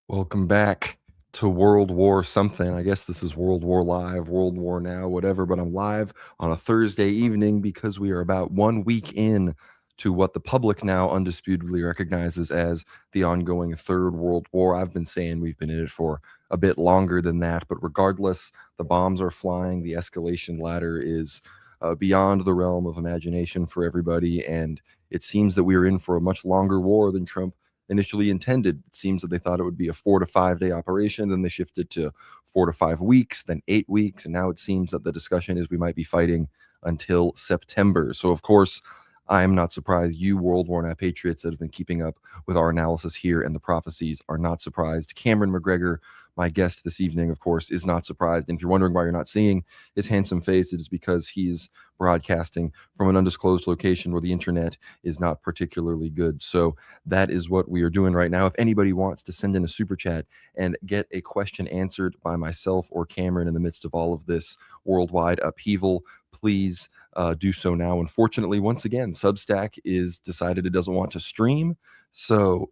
Welcome back to World War something. I guess this is World War Live, World War Now, whatever, but I'm live on a Thursday evening because we are about 1 week in to what the public now undisputedly recognizes as the ongoing Third World War. I've been saying we've been in it for a bit longer than that, but regardless, the bombs are flying. The escalation ladder is beyond the realm of imagination for everybody, and it seems that we are in for a much longer war than Trump initially intended. It seems that they thought it would be a 4 to 5 day operation. Then they shifted to 4 to 5 weeks, then 8 weeks. And now it seems that the discussion is we might be fighting until September. So, of course, I am not surprised. You, World War Now patriots that have been keeping up with our analysis here and the prophecies, are not surprised. Cameron Macgregor, my guest this evening, of course, is not surprised. And if you're wondering why you're not seeing his handsome face, it is because he's broadcasting from an undisclosed location where the internet is not particularly good. So that is what we are doing right now. If anybody wants to send in a super chat and get a question answered by myself or Cameron in the midst of all of this worldwide upheaval, please do so now. Unfortunately, once again, Substack is decided it doesn't want to stream. So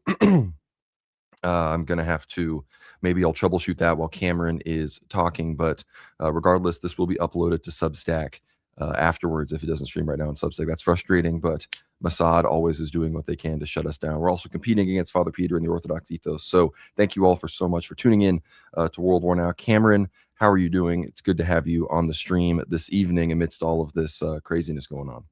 I'm going to have to, maybe I'll troubleshoot that while Cameron is talking. But regardless, this will be uploaded to Substack afterwards if it doesn't stream right now on Substack. That's frustrating, but Mossad always is doing what they can to shut us down. We're also competing against Father Peter and the Orthodox ethos. So thank you all for so much for tuning in to World War Now. Cameron, how are you doing? It's good to have you on the stream this evening amidst all of this craziness going on.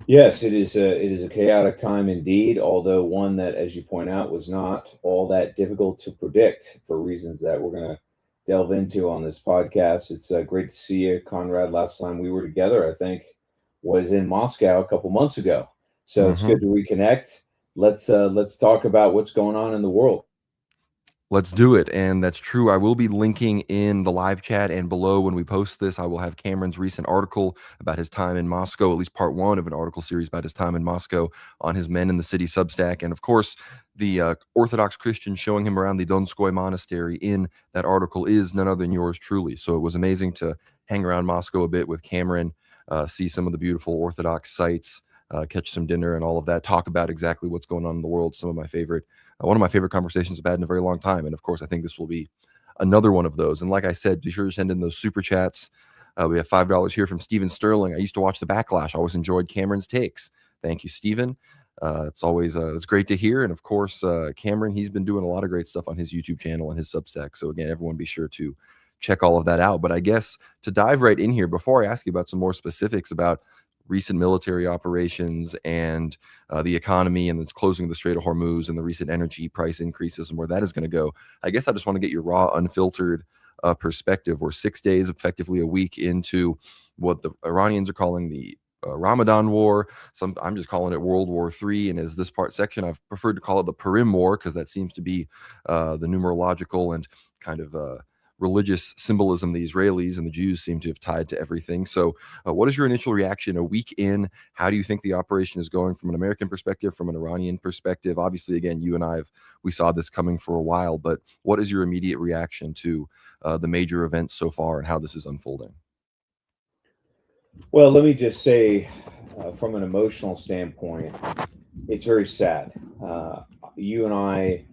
Yes, it is a chaotic time indeed, although one that, as you point out, was not all that difficult to predict for reasons that we're going to delve into on this podcast. It's great to see you, Conrad. Last time we were together, I think, was in Moscow a couple months ago. So it's good to reconnect. Let's talk about what's going on in the world. Let's do it. And that's true. I will be linking in the live chat and below when we post this. I will have Cameron's recent article about his time in Moscow, at least part one of an article series about his time in Moscow on his Men in the City Substack. And of course, the Orthodox Christian showing him around the Donskoy Monastery in that article is none other than yours truly. So it was amazing to hang around Moscow a bit with Cameron, see some of the beautiful Orthodox sites, catch some dinner and all of that, talk about exactly what's going on in the world. Some of my favorite one of my favorite conversations I've had in a very long time. And of course, I think this will be another one of those. And like I said, be sure to send in those super chats. We have $5 here from Stephen Sterling. I used to watch The Backlash. I always enjoyed Cameron's takes. Thank you, Stephen. It's always it's great to hear. And of course, Cameron, he's been doing a lot of great stuff on his YouTube channel and his Substack. So again, everyone be sure to check all of that out. But I guess to dive right in here, before I ask you about some more specifics about recent military operations and the economy and the closing of the Strait of Hormuz and the recent energy price increases and where that is going to go, I guess I just want to get your raw, unfiltered perspective. We're 6 days, effectively a week into what the Iranians are calling the Ramadan War. I'm just calling it World War III. And as this part section, I've preferred to call it the Purim War because that seems to be the numerological and kind of religious symbolism the Israelis and the Jews seem to have tied to everything. So what is your initial reaction a week in? How do you think the operation is going from an American perspective, from an Iranian perspective? Obviously, again, you and we saw this coming for a while, but what is your immediate reaction to the major events so far and how this is unfolding? Well, let me just say, from an emotional standpoint, it's very sad. You and I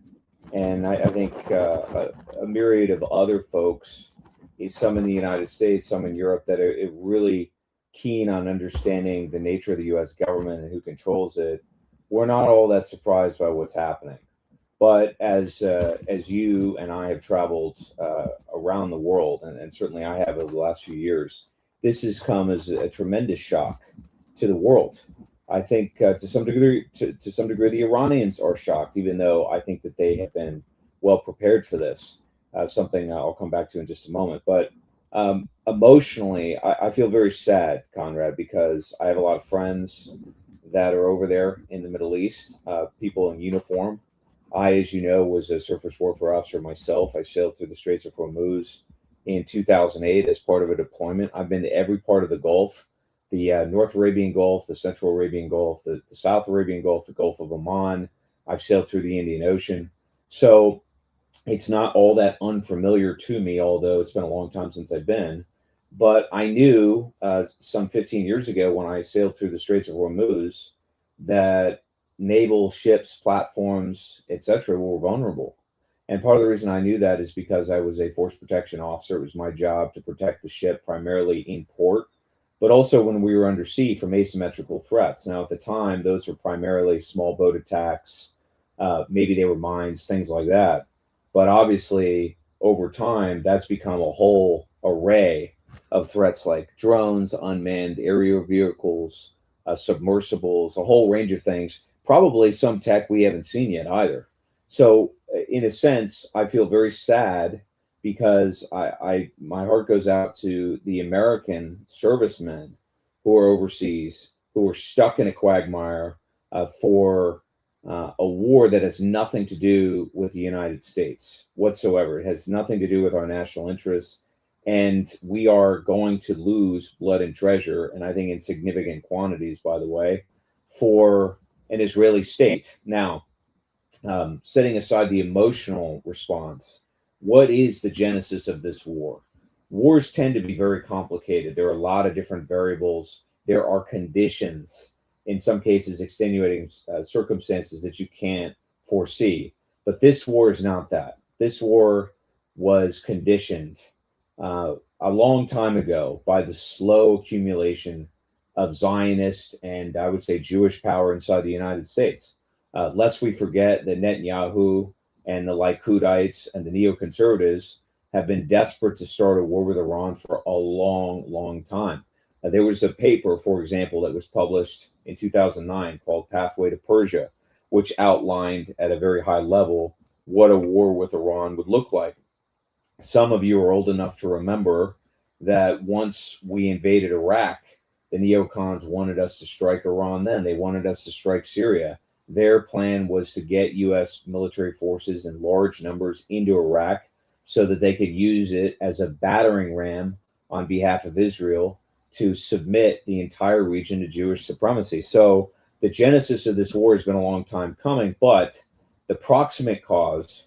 think a myriad of other folks, some in the United States, some in Europe, that are really keen on understanding the nature of the U.S. government and who controls it. We're not all that surprised by what's happening. But as you and I have traveled around the world, and certainly I have over the last few years, this has come as a tremendous shock to the world. I think to some degree, the Iranians are shocked, even though I think that they have been well prepared for this. Something I'll come back to in just a moment. But emotionally, I feel very sad, Conrad, because I have a lot of friends that are over there in the Middle East, people in uniform. I, as you know, was a surface warfare officer myself. I sailed through the Straits of Hormuz in 2008 as part of a deployment. I've been to every part of the Gulf. The North Arabian Gulf, the Central Arabian Gulf, the South Arabian Gulf, the Gulf of Oman. I've sailed through the Indian Ocean. So it's not all that unfamiliar to me, although it's been a long time since I've been. But I knew some 15 years ago when I sailed through the Straits of Hormuz that naval ships, platforms, etc., were vulnerable. And part of the reason I knew that is because I was a force protection officer. It was my job to protect the ship primarily in port, but also when we were under sea from asymmetrical threats. Now, at the time, those were primarily small boat attacks. Maybe they were mines, things like that. But obviously, over time, that's become a whole array of threats like drones, unmanned aerial vehicles, submersibles, a whole range of things. Probably some tech we haven't seen yet either. So, in a sense, I feel very sad because my heart goes out to the American servicemen who are overseas, who are stuck in a quagmire for a war that has nothing to do with the United States whatsoever. It has nothing to do with our national interests. And we are going to lose blood and treasure, and I think in significant quantities, by the way, for an Israeli state. Now, setting aside the emotional response, what is the genesis of this war? Wars tend to be very complicated. There are a lot of different variables. There are conditions, in some cases, extenuating circumstances that you can't foresee. But this war is not that. This war was conditioned a long time ago by the slow accumulation of Zionist and I would say Jewish power inside the United States. Lest we forget that Netanyahu and the Likudites and the neoconservatives have been desperate to start a war with Iran for a long, long time. There was a paper, for example, that was published in 2009 called Pathway to Persia, which outlined at a very high level what a war with Iran would look like. Some of you are old enough to remember that once we invaded Iraq, the neocons wanted us to strike Iran then. They wanted us to strike Syria. Their plan was to get U.S. military forces in large numbers into Iraq so that they could use it as a battering ram on behalf of Israel to submit the entire region to Jewish supremacy. So the genesis of this war has been a long time coming, but the proximate cause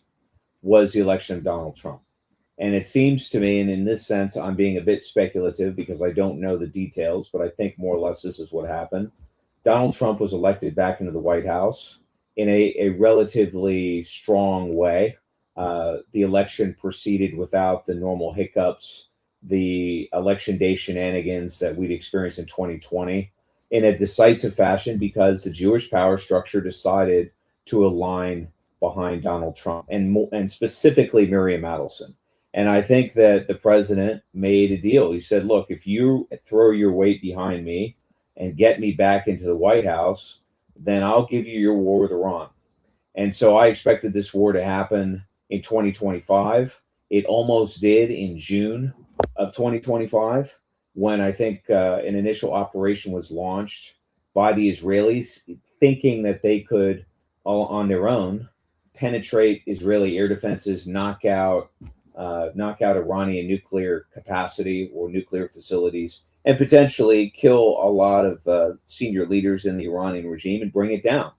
was the election of Donald Trump. And it seems to me, and in this sense, I'm being a bit speculative because I don't know the details, but I think more or less this is what happened. Donald Trump was elected back into the White House in a relatively strong way. The election proceeded without the normal hiccups, the election day shenanigans that we'd experienced in 2020 in a decisive fashion because the Jewish power structure decided to align behind Donald Trump and specifically Miriam Adelson. And I think that the president made a deal. He said, look, if you throw your weight behind me and get me back into the White House, then I'll give you your war with Iran. And so I expected this war to happen in 2025. It almost did in June of 2025, when I think an initial operation was launched by the Israelis, thinking that they could, all on their own, penetrate Israeli air defenses, knock out Iranian nuclear capacity or nuclear facilities, and potentially kill a lot of senior leaders in the Iranian regime and bring it down.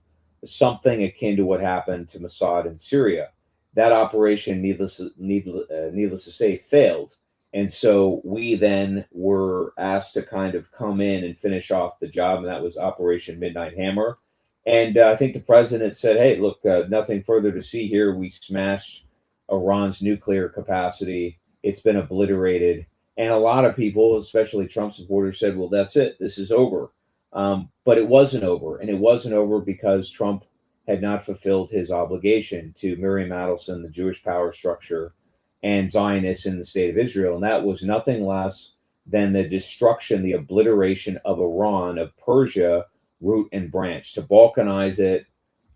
Something akin to what happened to Mossad in Syria. That operation, needless to say, failed. And so we then were asked to kind of come in and finish off the job, and that was Operation Midnight Hammer. And I think the president said, hey, look, nothing further to see here. We smashed Iran's nuclear capacity. It's been obliterated. And a lot of people, especially Trump supporters, said, well, that's it. This is over. But it wasn't over. And it wasn't over because Trump had not fulfilled his obligation to Miriam Adelson, the Jewish power structure, and Zionists in the state of Israel. And that was nothing less than the destruction, the obliteration of Iran, of Persia, root and branch, to balkanize it,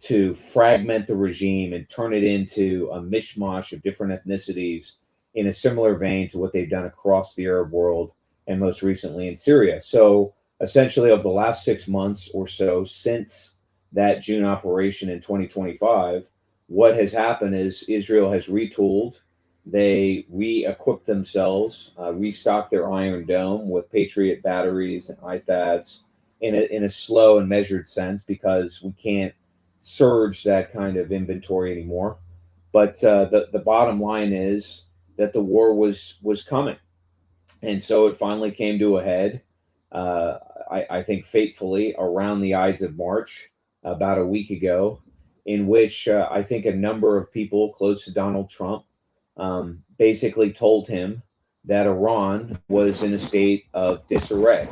to fragment the regime and turn it into a mishmash of different ethnicities in a similar vein to what they've done across the Arab world and most recently in Syria. So essentially, over the last 6 months or so since that June operation in 2025, what has happened is Israel has retooled. They re-equipped themselves, restocked their Iron Dome with Patriot batteries and ITHADs in a slow and measured sense because we can't surge that kind of inventory anymore. But the bottom line is that the war was coming. And so it finally came to a head, I think fatefully, around the Ides of March, about a week ago, in which I think a number of people close to Donald Trump basically told him that Iran was in a state of disarray,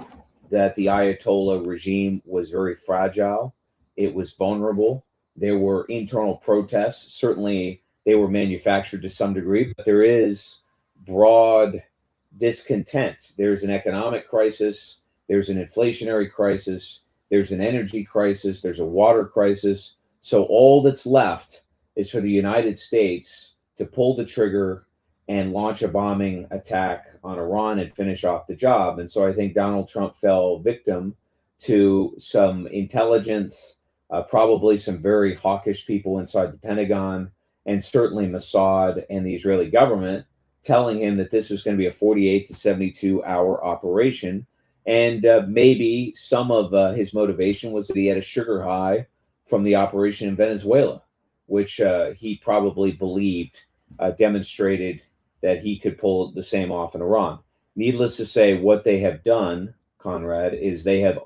that the Ayatollah regime was very fragile, it was vulnerable. There were internal protests. Certainly, they were manufactured to some degree, but there is broad discontent. There's an economic crisis, there's an inflationary crisis, there's an energy crisis, there's a water crisis. So, all that's left is for the United States to pull the trigger and launch a bombing attack on Iran and finish off the job. And so I think Donald Trump fell victim to some intelligence, probably some very hawkish people inside the Pentagon, and certainly Mossad and the Israeli government telling him that this was going to be a 48 to 72-hour operation. And maybe some of his motivation was that he had a sugar high from the operation in Venezuela, which he probably believed demonstrated that he could pull the same off in Iran. Needless to say, what they have done, Conrad, is they have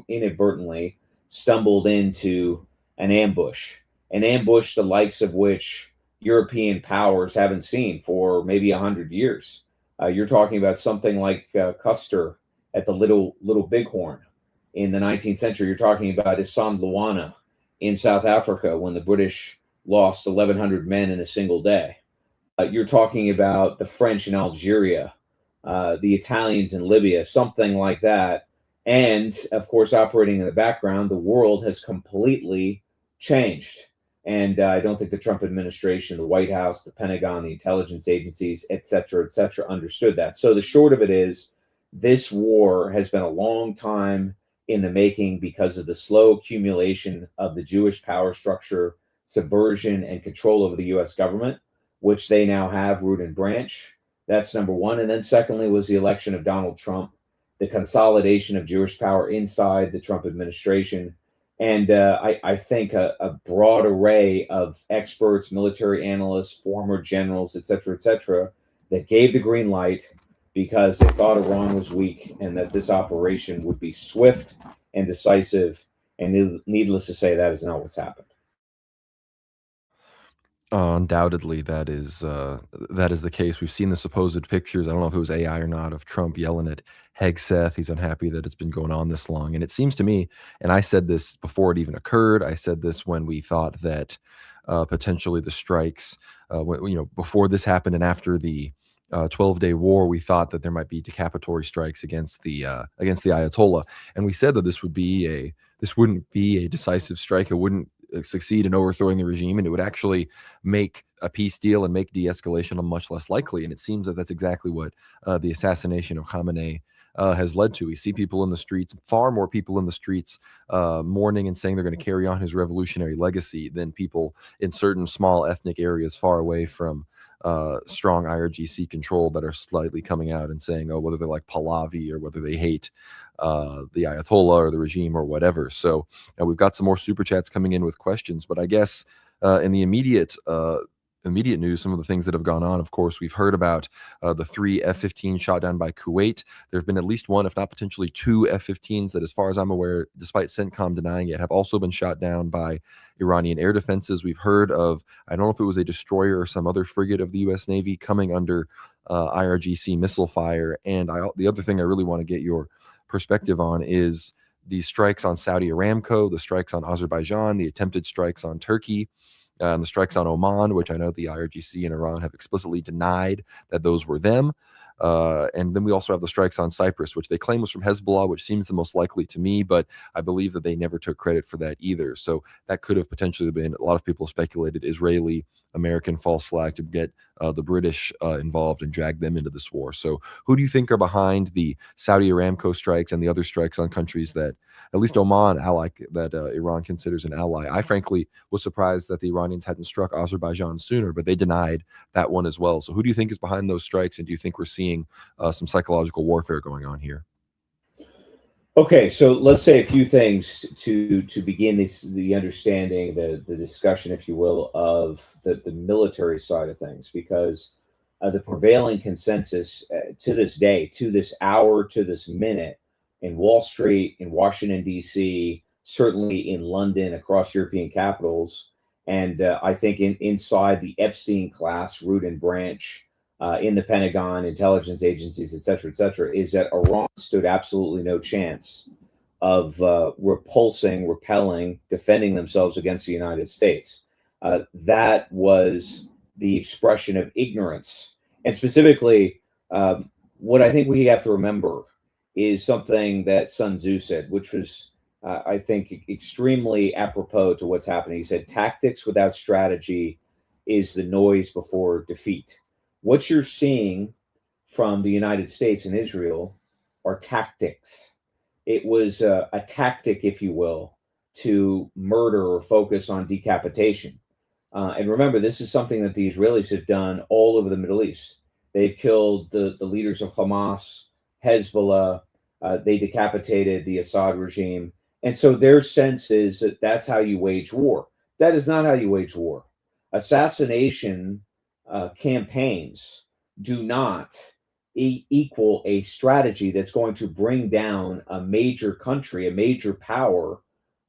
inadvertently stumbled into an ambush the likes of which European powers haven't seen for maybe 100 years. You're talking about something like Custer at the Little Bighorn in the 19th century. You're talking about Isand Luana in South Africa when the British lost 1,100 men in a single day. You're talking about the French in Algeria, the Italians in Libya, something like that. And of course, operating in the background, the world has completely changed. And I don't think the Trump administration, the White House, the Pentagon, the intelligence agencies, et cetera, understood that. So the short of it is, this war has been a long time in the making because of the slow accumulation of the Jewish power structure, subversion, and control over the U.S. government, which they now have root and branch. That's number one. And then secondly was the election of Donald Trump, the consolidation of Jewish power inside the Trump administration. And I think a broad array of experts, military analysts, former generals, et cetera, that gave the green light because they thought Iran was weak and that this operation would be swift and decisive. And needless to say, that is not what's happened. Undoubtedly, that is the case. We've seen the supposed pictures. I don't know if it was AI or not of Trump yelling at Hegseth. He's unhappy that it's been going on this long, and it seems to me. And I said this before it even occurred. I said this when we thought that potentially the strikes, before this happened and after the 12-day war, we thought that there might be decapitory strikes against the Ayatollah, and we said that this wouldn't be a decisive strike. It wouldn't succeed in overthrowing the regime, and it would actually make a peace deal and make de-escalation much less likely. And it seems that that's exactly what the assassination of Khamenei has led to. We see people in the streets, far more people in the streets, mourning and saying they're going to carry on his revolutionary legacy than people in certain small ethnic areas far away from strong IRGC control that are slightly coming out and saying, oh, whether they're like Pahlavi or whether they hate the Ayatollah or the regime or whatever. So we've got some more super chats coming in with questions, but I guess in the immediate news, some of the things that have gone on, of course, we've heard about the 3 F-15 shot down by Kuwait. There have been at least one, if not potentially 2 F-15s that, as far as I'm aware, despite CENTCOM denying it, have also been shot down by Iranian air defenses. We've heard of, I don't know if it was a destroyer or some other frigate of the U.S. Navy coming under IRGC missile fire. And the other thing I really want to get your perspective on is the strikes on Saudi Aramco, the strikes on Azerbaijan, the attempted strikes on Turkey, and the strikes on Oman, which I know the IRGC and Iran have explicitly denied that those were them. And then we also have the strikes on Cyprus, which they claim was from Hezbollah, which seems the most likely to me, but I believe that they never took credit for that either. So that could have potentially been, a lot of people speculated, Israeli American false flag to get the British involved and drag them into this war. So who do you think are behind the Saudi Aramco strikes and the other strikes on countries that, at least Oman, that Iran considers an ally? I frankly was surprised that the Iranians hadn't struck Azerbaijan sooner, but they denied that one as well. So who do you think is behind those strikes, and do you think we're seeing some psychological warfare going on here? Okay, so let's say a few things to begin the understanding, the discussion, if you will, of the military side of things, because the prevailing consensus to this day, to this hour, to this minute, in Wall Street, in Washington, D.C., certainly in London, across European capitals. And I think inside the Epstein class, root and branch, in the Pentagon, intelligence agencies, et cetera, is that Iran stood absolutely no chance of repelling, defending themselves against the United States. That was the expression of ignorance. And specifically, what I think we have to remember is something that Sun Tzu said, which was, I think, extremely apropos to what's happening. He said, tactics without strategy is the noise before defeat. What you're seeing from the United States and Israel are tactics. It was a tactic, if you will, to murder or focus on decapitation. And remember, this is something that the Israelis have done all over the Middle East. They've killed the leaders of Hamas, Hezbollah. They decapitated the Assad regime. And so their sense is that that's how you wage war. That is not how you wage war. Assassination campaigns do not equal a strategy that's going to bring down a major country, a major power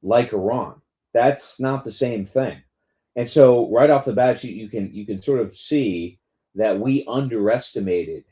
like Iran. That's not the same thing. And so right off the bat, you can sort of see that we underestimated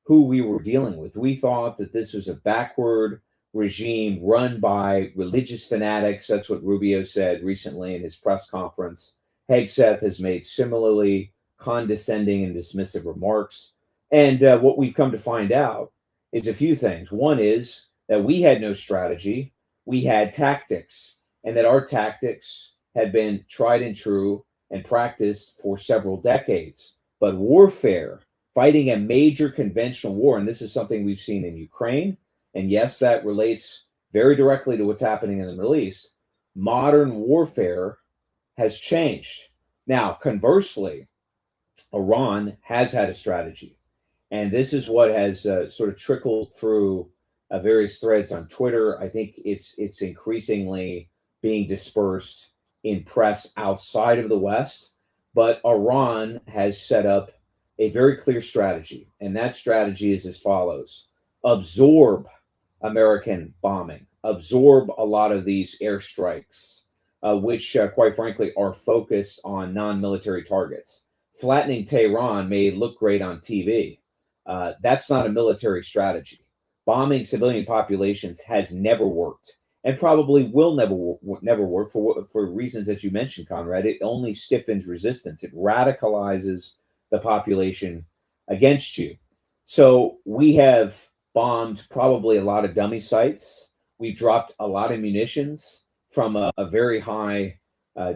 who we were dealing with. We thought that this was a backward regime run by religious fanatics. That's what Rubio said recently in his press conference. Hegseth has made similarly condescending and dismissive remarks. And what we've come to find out is a few things. One is that we had no strategy, we had tactics, and that our tactics had been tried and true and practiced for several decades. But warfare, fighting a major conventional war, and this is something we've seen in Ukraine, and yes, that relates very directly to what's happening in the Middle East. Modern warfare has changed. Now, conversely, Iran has had a strategy. And this is what has sort of trickled through various threads on Twitter. I think it's increasingly being dispersed in press outside of the West. But Iran has set up a very clear strategy. And that strategy is as follows: absorb American bombing, absorb a lot of these airstrikes, which, quite frankly, are focused on non-military targets. Flattening Tehran may look great on TV. That's not a military strategy. Bombing civilian populations has never worked, and probably will never work for reasons that you mentioned, Conrad. It only stiffens resistance. It radicalizes the population against you. So we have bombed probably a lot of dummy sites. We've dropped a lot of munitions from a very high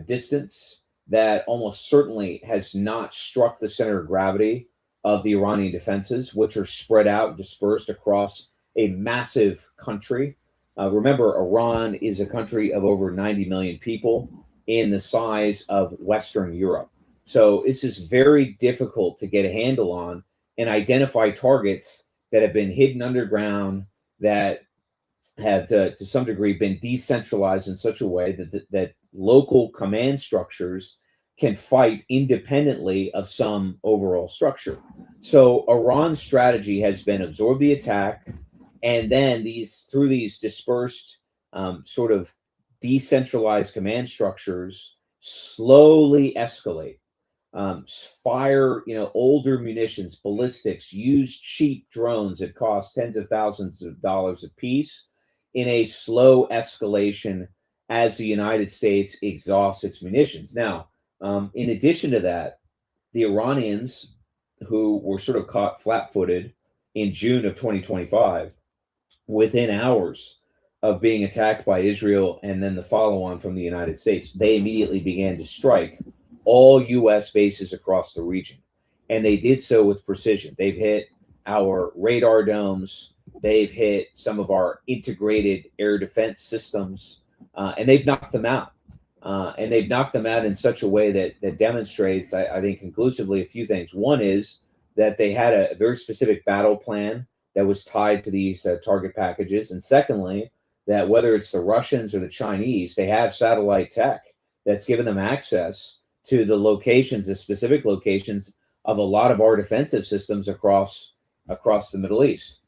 distance that almost certainly has not struck the center of gravity of the Iranian defenses, which are spread out, dispersed across a massive country. Remember, Iran is a country of over 90 million people in the size of Western Europe. So this is very difficult to get a handle on and identify targets that have been hidden underground, that have to some degree been decentralized in such a way that local command structures can fight independently of some overall structure. So Iran's strategy has been absorb the attack, and then through these dispersed, sort of decentralized command structures, slowly escalate. Fire, older munitions, ballistics, use cheap drones that cost tens of thousands of dollars a piece in a slow escalation as the United States exhausts its munitions. Now, in addition to that, the Iranians, who were sort of caught flat-footed in June of 2025, within hours of being attacked by Israel and then the follow-on from the United States, they immediately began to strike all U.S. bases across the region. And they did so with precision. They've hit our radar domes. They've hit some of our integrated air defense systems, and they've knocked them out. And they've knocked them out in such a way that demonstrates, I think, conclusively a few things. One is that they had a very specific battle plan that was tied to these target packages. And secondly, that whether it's the Russians or the Chinese, they have satellite tech that's given them access to the locations, the specific locations of a lot of our defensive systems across the Middle East.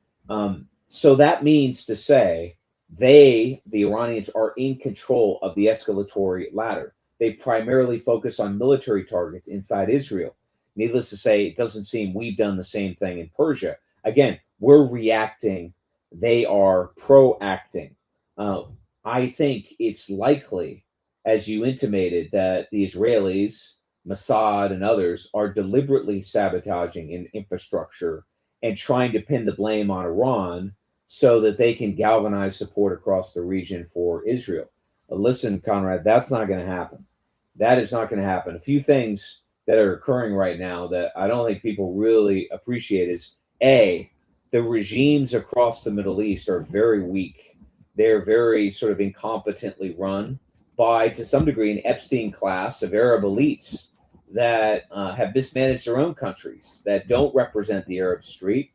So that means to say the Iranians, are in control of the escalatory ladder. They primarily focus on military targets inside Israel. Needless to say, it doesn't seem we've done the same thing in Persia. Again, we're reacting, they are proacting. Uh, I think it's likely, as you intimated, that the Israelis, Mossad, and others are deliberately sabotaging infrastructure and trying to pin the blame on Iran so that they can galvanize support across the region for Israel. Listen, Conrad, that's not going to happen. That is not going to happen. A few things that are occurring right now that I don't think people really appreciate is A, the regimes across the Middle East are very weak. They're very sort of incompetently run by, to some degree, an Epstein class of Arab elites that have mismanaged their own countries, that don't represent the Arab street,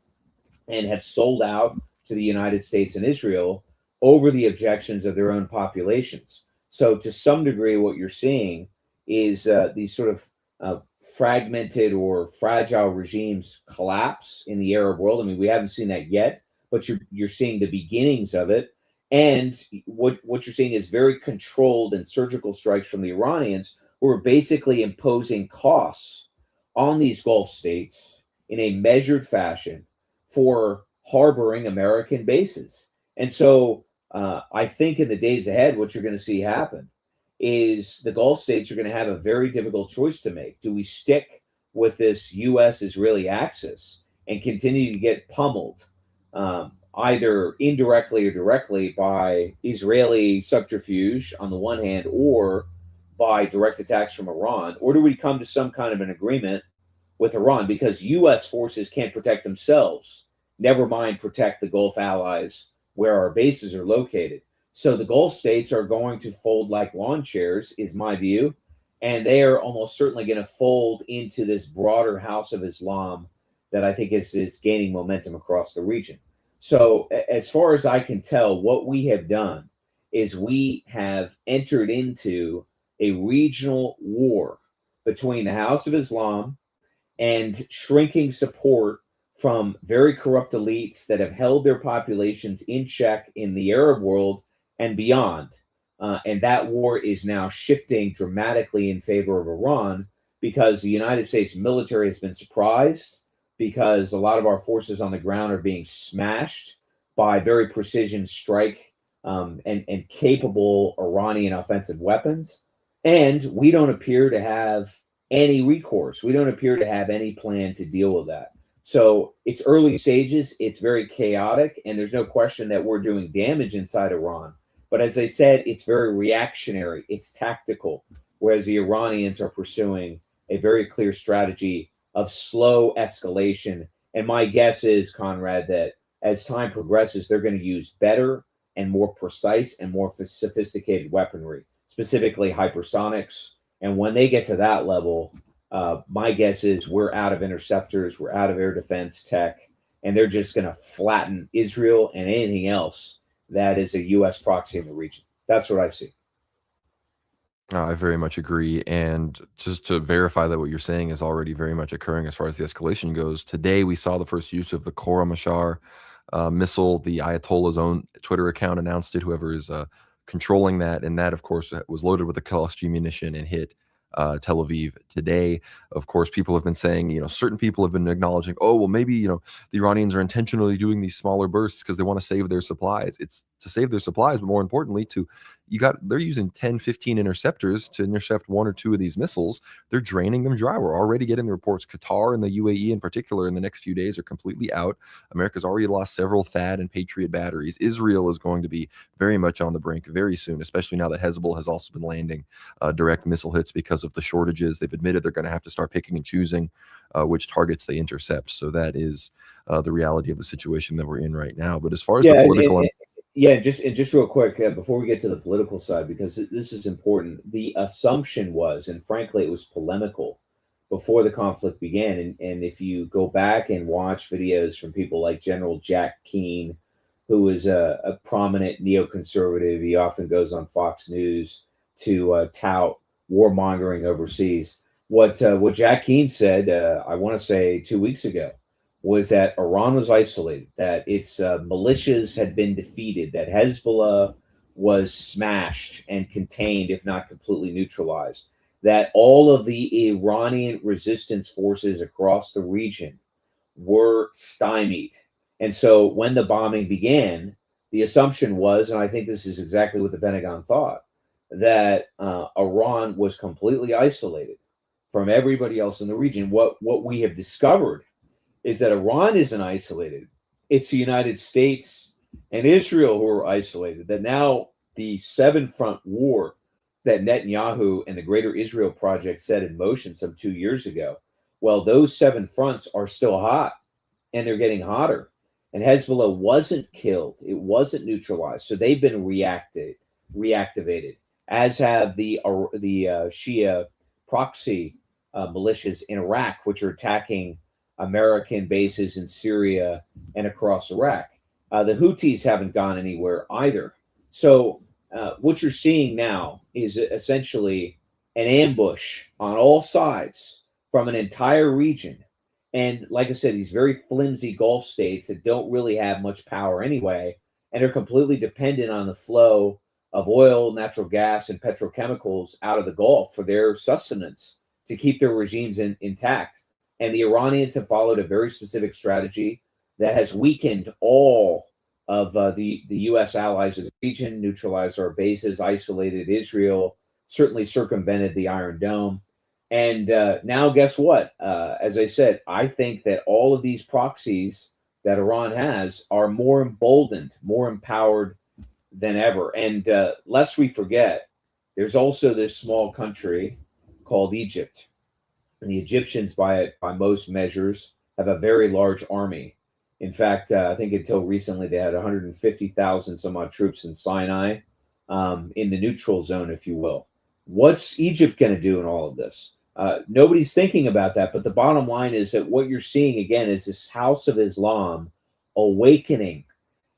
and have sold out to the United States and Israel over the objections of their own populations. So, to some degree, what you're seeing is these sort of fragmented or fragile regimes collapse in the Arab world. I mean, we haven't seen that yet, but you're seeing the beginnings of it. And what you're seeing is very controlled and surgical strikes from the Iranians, who are basically imposing costs on these Gulf states in a measured fashion for harboring American bases. And so I think in the days ahead, what you're going to see happen is the Gulf states are going to have a very difficult choice to make. Do we stick with this U.S. Israeli axis and continue to get pummeled, either indirectly or directly, by Israeli subterfuge on the one hand, or by direct attacks from Iran? Or do we come to some kind of an agreement with Iran, because U.S. forces can't protect themselves, never mind protect the Gulf allies where our bases are located? So the Gulf states are going to fold like lawn chairs, is my view, and they are almost certainly going to fold into this broader house of Islam that I think is gaining momentum across the region. So, as far as I can tell, what we have done is we have entered into a regional war between the House of Islam and shrinking support from very corrupt elites that have held their populations in check in the Arab world and beyond. And that war is now shifting dramatically in favor of Iran, because the United States military has been surprised, because a lot of our forces on the ground are being smashed by very precision strike and capable Iranian offensive weapons. And we don't appear to have any recourse. We don't appear to have any plan to deal with that. So it's early stages, it's very chaotic, and there's no question that we're doing damage inside Iran. But as I said, it's very reactionary, it's tactical, whereas the Iranians are pursuing a very clear strategy of slow escalation. And my guess is, Conrad, that as time progresses, they're going to use better and more precise and more sophisticated weaponry, specifically hypersonics. And when they get to that level, my guess is we're out of interceptors, we're out of air defense tech, and they're just going to flatten Israel and anything else that is a U.S. proxy in the region. That's what I see. I very much agree. And just to verify that what you're saying is already very much occurring as far as the escalation goes, today we saw the first use of the Khorramshahr missile. The Ayatollah's own Twitter account announced it, whoever is controlling that. And that, of course, was loaded with a cluster munition and hit Tel Aviv today. Of course, people have been saying, certain people have been acknowledging, oh, well, maybe, the Iranians are intentionally doing these smaller bursts because they want to save their supplies. It's to save their supplies, but more importantly, they're using 10, 15 interceptors to intercept one or two of these missiles. They're draining them dry. We're already getting the reports. Qatar and the UAE in particular in the next few days are completely out. America's already lost several THAAD and Patriot batteries. Israel is going to be very much on the brink very soon, especially now that Hezbollah has also been landing direct missile hits because of the shortages. They've admitted they're going to have to start picking and choosing which targets they intercept. So that is the reality of the situation that we're in right now. But as far as the political... Just real quick, before we get to the political side, because this is important, the assumption was, and frankly, it was polemical before the conflict began. And if you go back and watch videos from people like General Jack Keane, who is a prominent neoconservative, he often goes on Fox News to tout warmongering overseas. What Jack Keane said, I want to say 2 weeks ago, was that Iran was isolated, that its militias had been defeated, that Hezbollah was smashed and contained, if not completely neutralized, that all of the Iranian resistance forces across the region were stymied. And so when the bombing began, the assumption was, and I think this is exactly what the Pentagon thought, that Iran was completely isolated from everybody else in the region. What we have discovered is that Iran isn't isolated. It's the United States and Israel who are isolated. That now the seven front war that Netanyahu and the Greater Israel Project set in motion some 2 years ago, well, those seven fronts are still hot and they're getting hotter. And Hezbollah wasn't killed, it wasn't neutralized. So they've been reactivated, as have the Shia proxy militias in Iraq, which are attacking American bases in Syria and across Iraq. The Houthis haven't gone anywhere either. So what you're seeing now is essentially an ambush on all sides from an entire region. And like I said, these very flimsy Gulf states that don't really have much power anyway, and are completely dependent on the flow of oil, natural gas, and petrochemicals out of the Gulf for their sustenance to keep their regimes intact. And the Iranians have followed a very specific strategy that has weakened all of the U.S. allies of the region, neutralized our bases, isolated Israel, certainly circumvented the Iron Dome. And now, guess what? As I said, I think that all of these proxies that Iran has are more emboldened, more empowered than ever. And lest we forget, there's also this small country called Egypt. And the Egyptians, by most measures, have a very large army. In fact, I think until recently they had 150,000 some odd troops in Sinai, in the neutral zone, if you will. What's Egypt going to do in all of this? Nobody's thinking about that, but the bottom line is that what you're seeing again is this House of Islam awakening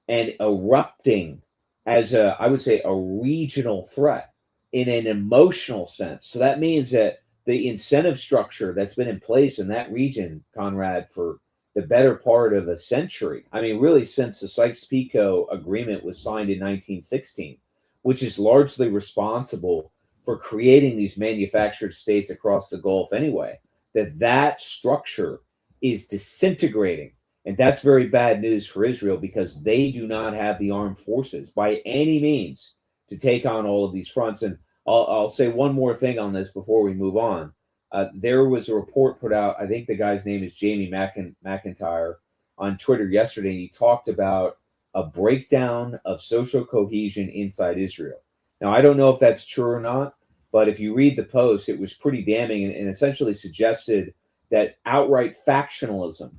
and erupting as I would say, a regional threat in an emotional sense. So that means that the incentive structure that's been in place in that region, Conrad, for the better part of a century. I mean, really, since the Sykes-Picot Agreement was signed in 1916, which is largely responsible for creating these manufactured states across the Gulf anyway, that structure is disintegrating. And that's very bad news for Israel because they do not have the armed forces by any means to take on all of these fronts. And I'll say one more thing on this before we move on. There was a report put out, I think the guy's name is Jamie McIntyre, on Twitter yesterday. And he talked about a breakdown of social cohesion inside Israel. Now, I don't know if that's true or not, but if you read the post, it was pretty damning and essentially suggested that outright factionalism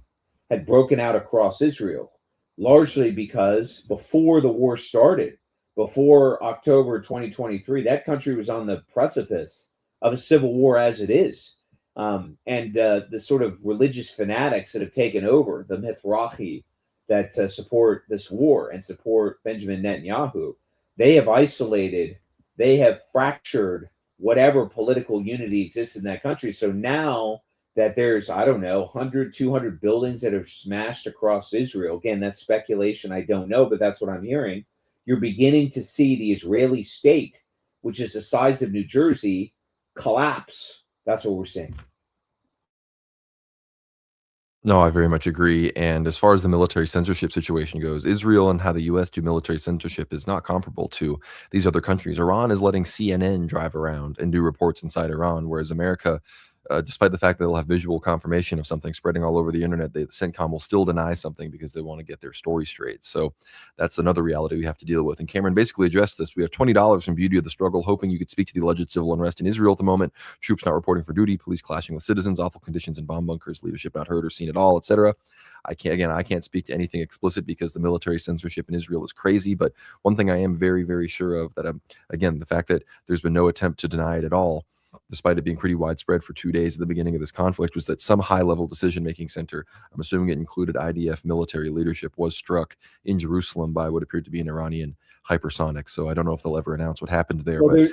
had broken out across Israel, largely because before the war started, before October 2023, that country was on the precipice of a civil war as it is. And the sort of religious fanatics that have taken over, the Mithrahi that support this war and support Benjamin Netanyahu, they have isolated, they have fractured whatever political unity exists in that country. So now that there's, I don't know, 100, 200 buildings that have smashed across Israel. Again, that's speculation. I don't know, but that's what I'm hearing. You're beginning to see the Israeli state, which is the size of New Jersey, collapse. That's what we're seeing. No, I very much agree. And as far as the military censorship situation goes, Israel and how the U.S. do military censorship is not comparable to these other countries. Iran is letting CNN drive around and do reports inside Iran, whereas America, despite the fact that they'll have visual confirmation of something spreading all over the internet, the CENTCOM will still deny something because they want to get their story straight. So that's another reality we have to deal with. And Cameron basically addressed this. We have $20 from Beauty of the Struggle, hoping you could speak to the alleged civil unrest in Israel at the moment. Troops not reporting for duty, police clashing with citizens, awful conditions in bomb bunkers, leadership not heard or seen at all, etc. I can't speak to anything explicit because the military censorship in Israel is crazy. But one thing I am very, very sure of, that again, the fact that there's been no attempt to deny it at all, despite it being pretty widespread for 2 days at the beginning of this conflict, was that some high-level decision-making center, I'm assuming it included IDF military leadership, was struck in Jerusalem by what appeared to be an Iranian hypersonic. So I don't know if they'll ever announce what happened there. Well,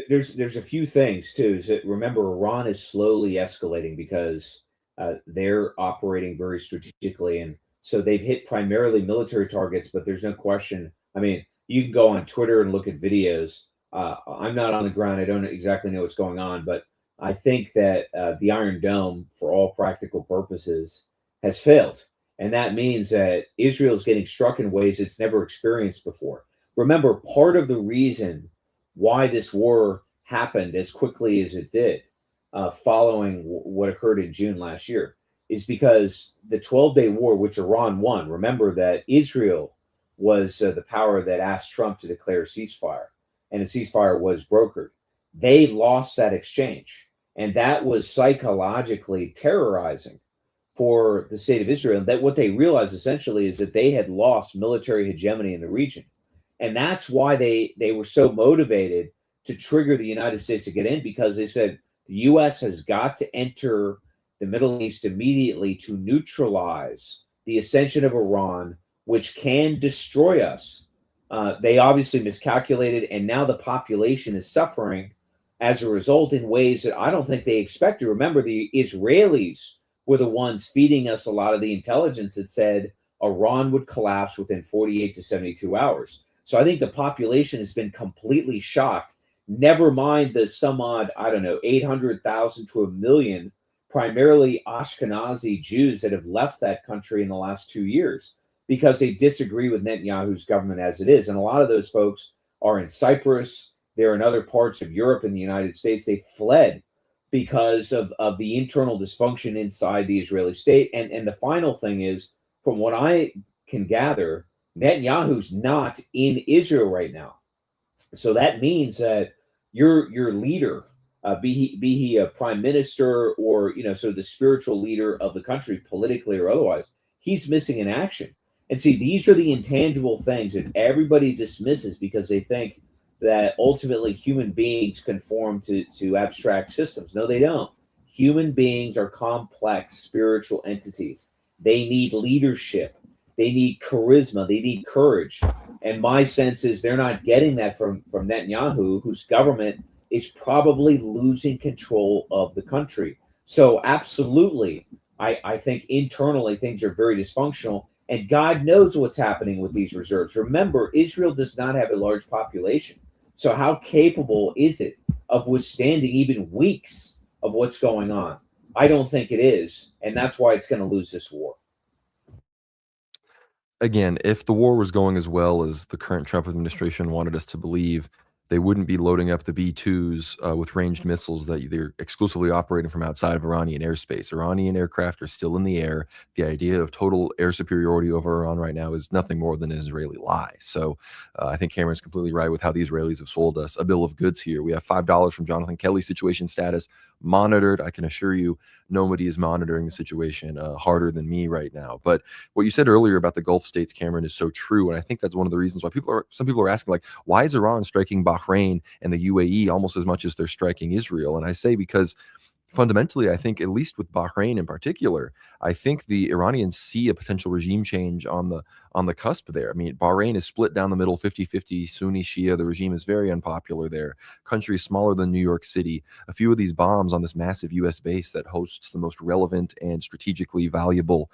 there's a few things too. Is that, remember, Iran is slowly escalating because they're operating very strategically, and so they've hit primarily military targets. But there's no question. I mean, you can go on Twitter and look at videos. I'm not on the ground. I don't exactly know what's going on, but I think that the Iron Dome, for all practical purposes, has failed. And that means that Israel is getting struck in ways it's never experienced before. Remember, part of the reason why this war happened as quickly as it did, following what occurred in June last year, is because the 12-day war, which Iran won, remember that Israel was the power that asked Trump to declare a ceasefire, and a ceasefire was brokered. They lost that exchange. And that was psychologically terrorizing for the state of Israel. And that what they realized essentially is that they had lost military hegemony in the region. And that's why they were so motivated to trigger the United States to get in, because they said the US has got to enter the Middle East immediately to neutralize the ascension of Iran, which can destroy us. They obviously miscalculated, and now the population is suffering as a result in ways that I don't think they expected. Remember, the Israelis were the ones feeding us a lot of the intelligence that said Iran would collapse within 48 to 72 hours. So I think the population has been completely shocked. Never mind the some odd, I don't know, 800,000 to a million, primarily Ashkenazi Jews that have left that country in the last 2 years because they disagree with Netanyahu's government as it is. And a lot of those folks are in Cyprus. They're in other parts of Europe and the United States. They fled because of the internal dysfunction inside the Israeli state. And the final thing is, from what I can gather, Netanyahu's not in Israel right now. So that means that your leader, be he a prime minister or sort of the spiritual leader of the country, politically or otherwise, he's missing in action. And see, these are the intangible things that everybody dismisses because they think that ultimately human beings conform to abstract systems. No, they don't. Human beings are complex spiritual entities. They need leadership. They need charisma. They need courage. And my sense is they're not getting that from Netanyahu, whose government is probably losing control of the country. So absolutely, I think internally things are very dysfunctional. And God knows what's happening with these reserves. Remember, Israel does not have a large population. So how capable is it of withstanding even weeks of what's going on? I don't think it is. And that's why it's going to lose this war. Again, if the war was going as well as the current Trump administration wanted us to believe, they wouldn't be loading up the B-2s with ranged missiles that they're exclusively operating from outside of Iranian airspace. Iranian aircraft are still in the air. The idea of total air superiority over Iran right now is nothing more than an Israeli lie. So I think Cameron's completely right with how the Israelis have sold us a bill of goods here. We have $5 from Jonathan Kelly's situation status monitored. I can assure you nobody is monitoring the situation harder than me right now. But what you said earlier about the Gulf states, Cameron, is so true. And I think that's one of the reasons why some people are asking, like, why is Iran striking Bahrain and the UAE almost as much as they're striking Israel? And I say because fundamentally, I think, at least with Bahrain in particular, I think the Iranians see a potential regime change on the cusp there. I mean, Bahrain is split down the middle, 50-50 Sunni Shia. The regime is very unpopular there. Country is smaller than New York City. A few of these bombs on this massive U.S. base that hosts the most relevant and strategically valuable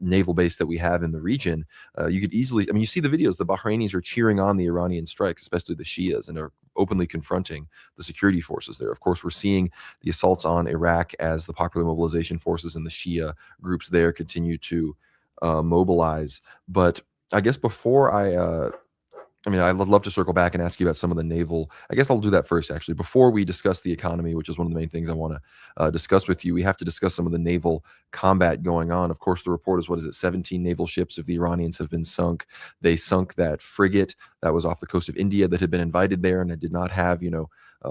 naval base that we have in the region, you could easily, I mean, you see the videos, the Bahrainis are cheering on the Iranian strikes, especially the Shias, and are openly confronting the security forces there. Of course, we're seeing the assaults on Iraq as the Popular Mobilization Forces and the Shia groups there continue to mobilize. But I guess before I'd love to circle back and ask you about some of the naval. I guess I'll do that first, actually. Before we discuss the economy, which is one of the main things I want to discuss with you, we have to discuss some of the naval combat going on. Of course, the report is, 17 naval ships of the Iranians have been sunk. They sunk that frigate that was off the coast of India that had been invited there, and it did not have,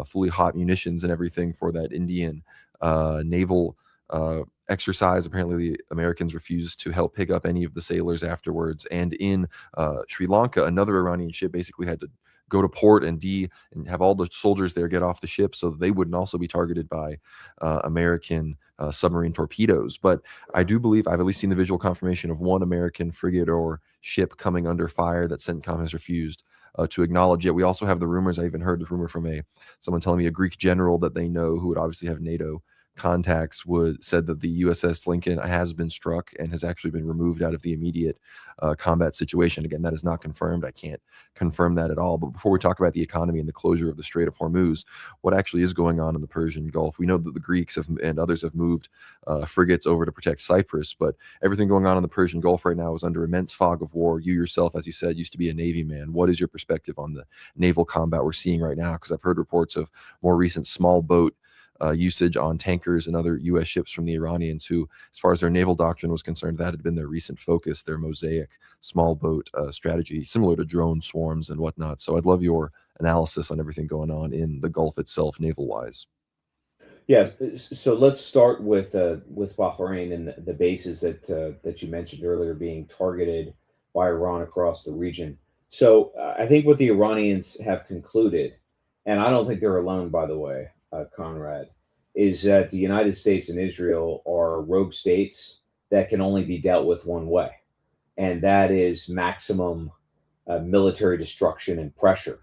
fully hot munitions and everything for that Indian naval exercise. Apparently, the Americans refused to help pick up any of the sailors afterwards. And in Sri Lanka, another Iranian ship basically had to go to port and have all the soldiers there get off the ship so that they wouldn't also be targeted by American submarine torpedoes. But I do believe I've at least seen the visual confirmation of one American frigate or ship coming under fire that CENTCOM has refused to acknowledge it. We also have the rumors. I even heard the rumor from someone telling me a Greek general that they know who would obviously have NATO contacts said that the USS Lincoln has been struck and has actually been removed out of the immediate combat situation. Again, that is not confirmed. I can't confirm that at all. But before we talk about the economy and the closure of the Strait of Hormuz, what actually is going on in the Persian Gulf? We know that the Greeks and others have moved frigates over to protect Cyprus, but everything going on in the Persian Gulf right now is under immense fog of war. You yourself, as you said, used to be a Navy man. What is your perspective on the naval combat we're seeing right now? Because I've heard reports of more recent small boat usage on tankers and other U.S. ships from the Iranians, who, as far as their naval doctrine was concerned, that had been their recent focus, their mosaic small boat strategy, similar to drone swarms and whatnot. So I'd love your analysis on everything going on in the Gulf itself, naval-wise. Yeah, so let's start with Bahrain and the bases that you mentioned earlier being targeted by Iran across the region. So I think what the Iranians have concluded, and I don't think they're alone, by the way, Conrad, is that the United States and Israel are rogue states that can only be dealt with one way, and that is maximum military destruction and pressure.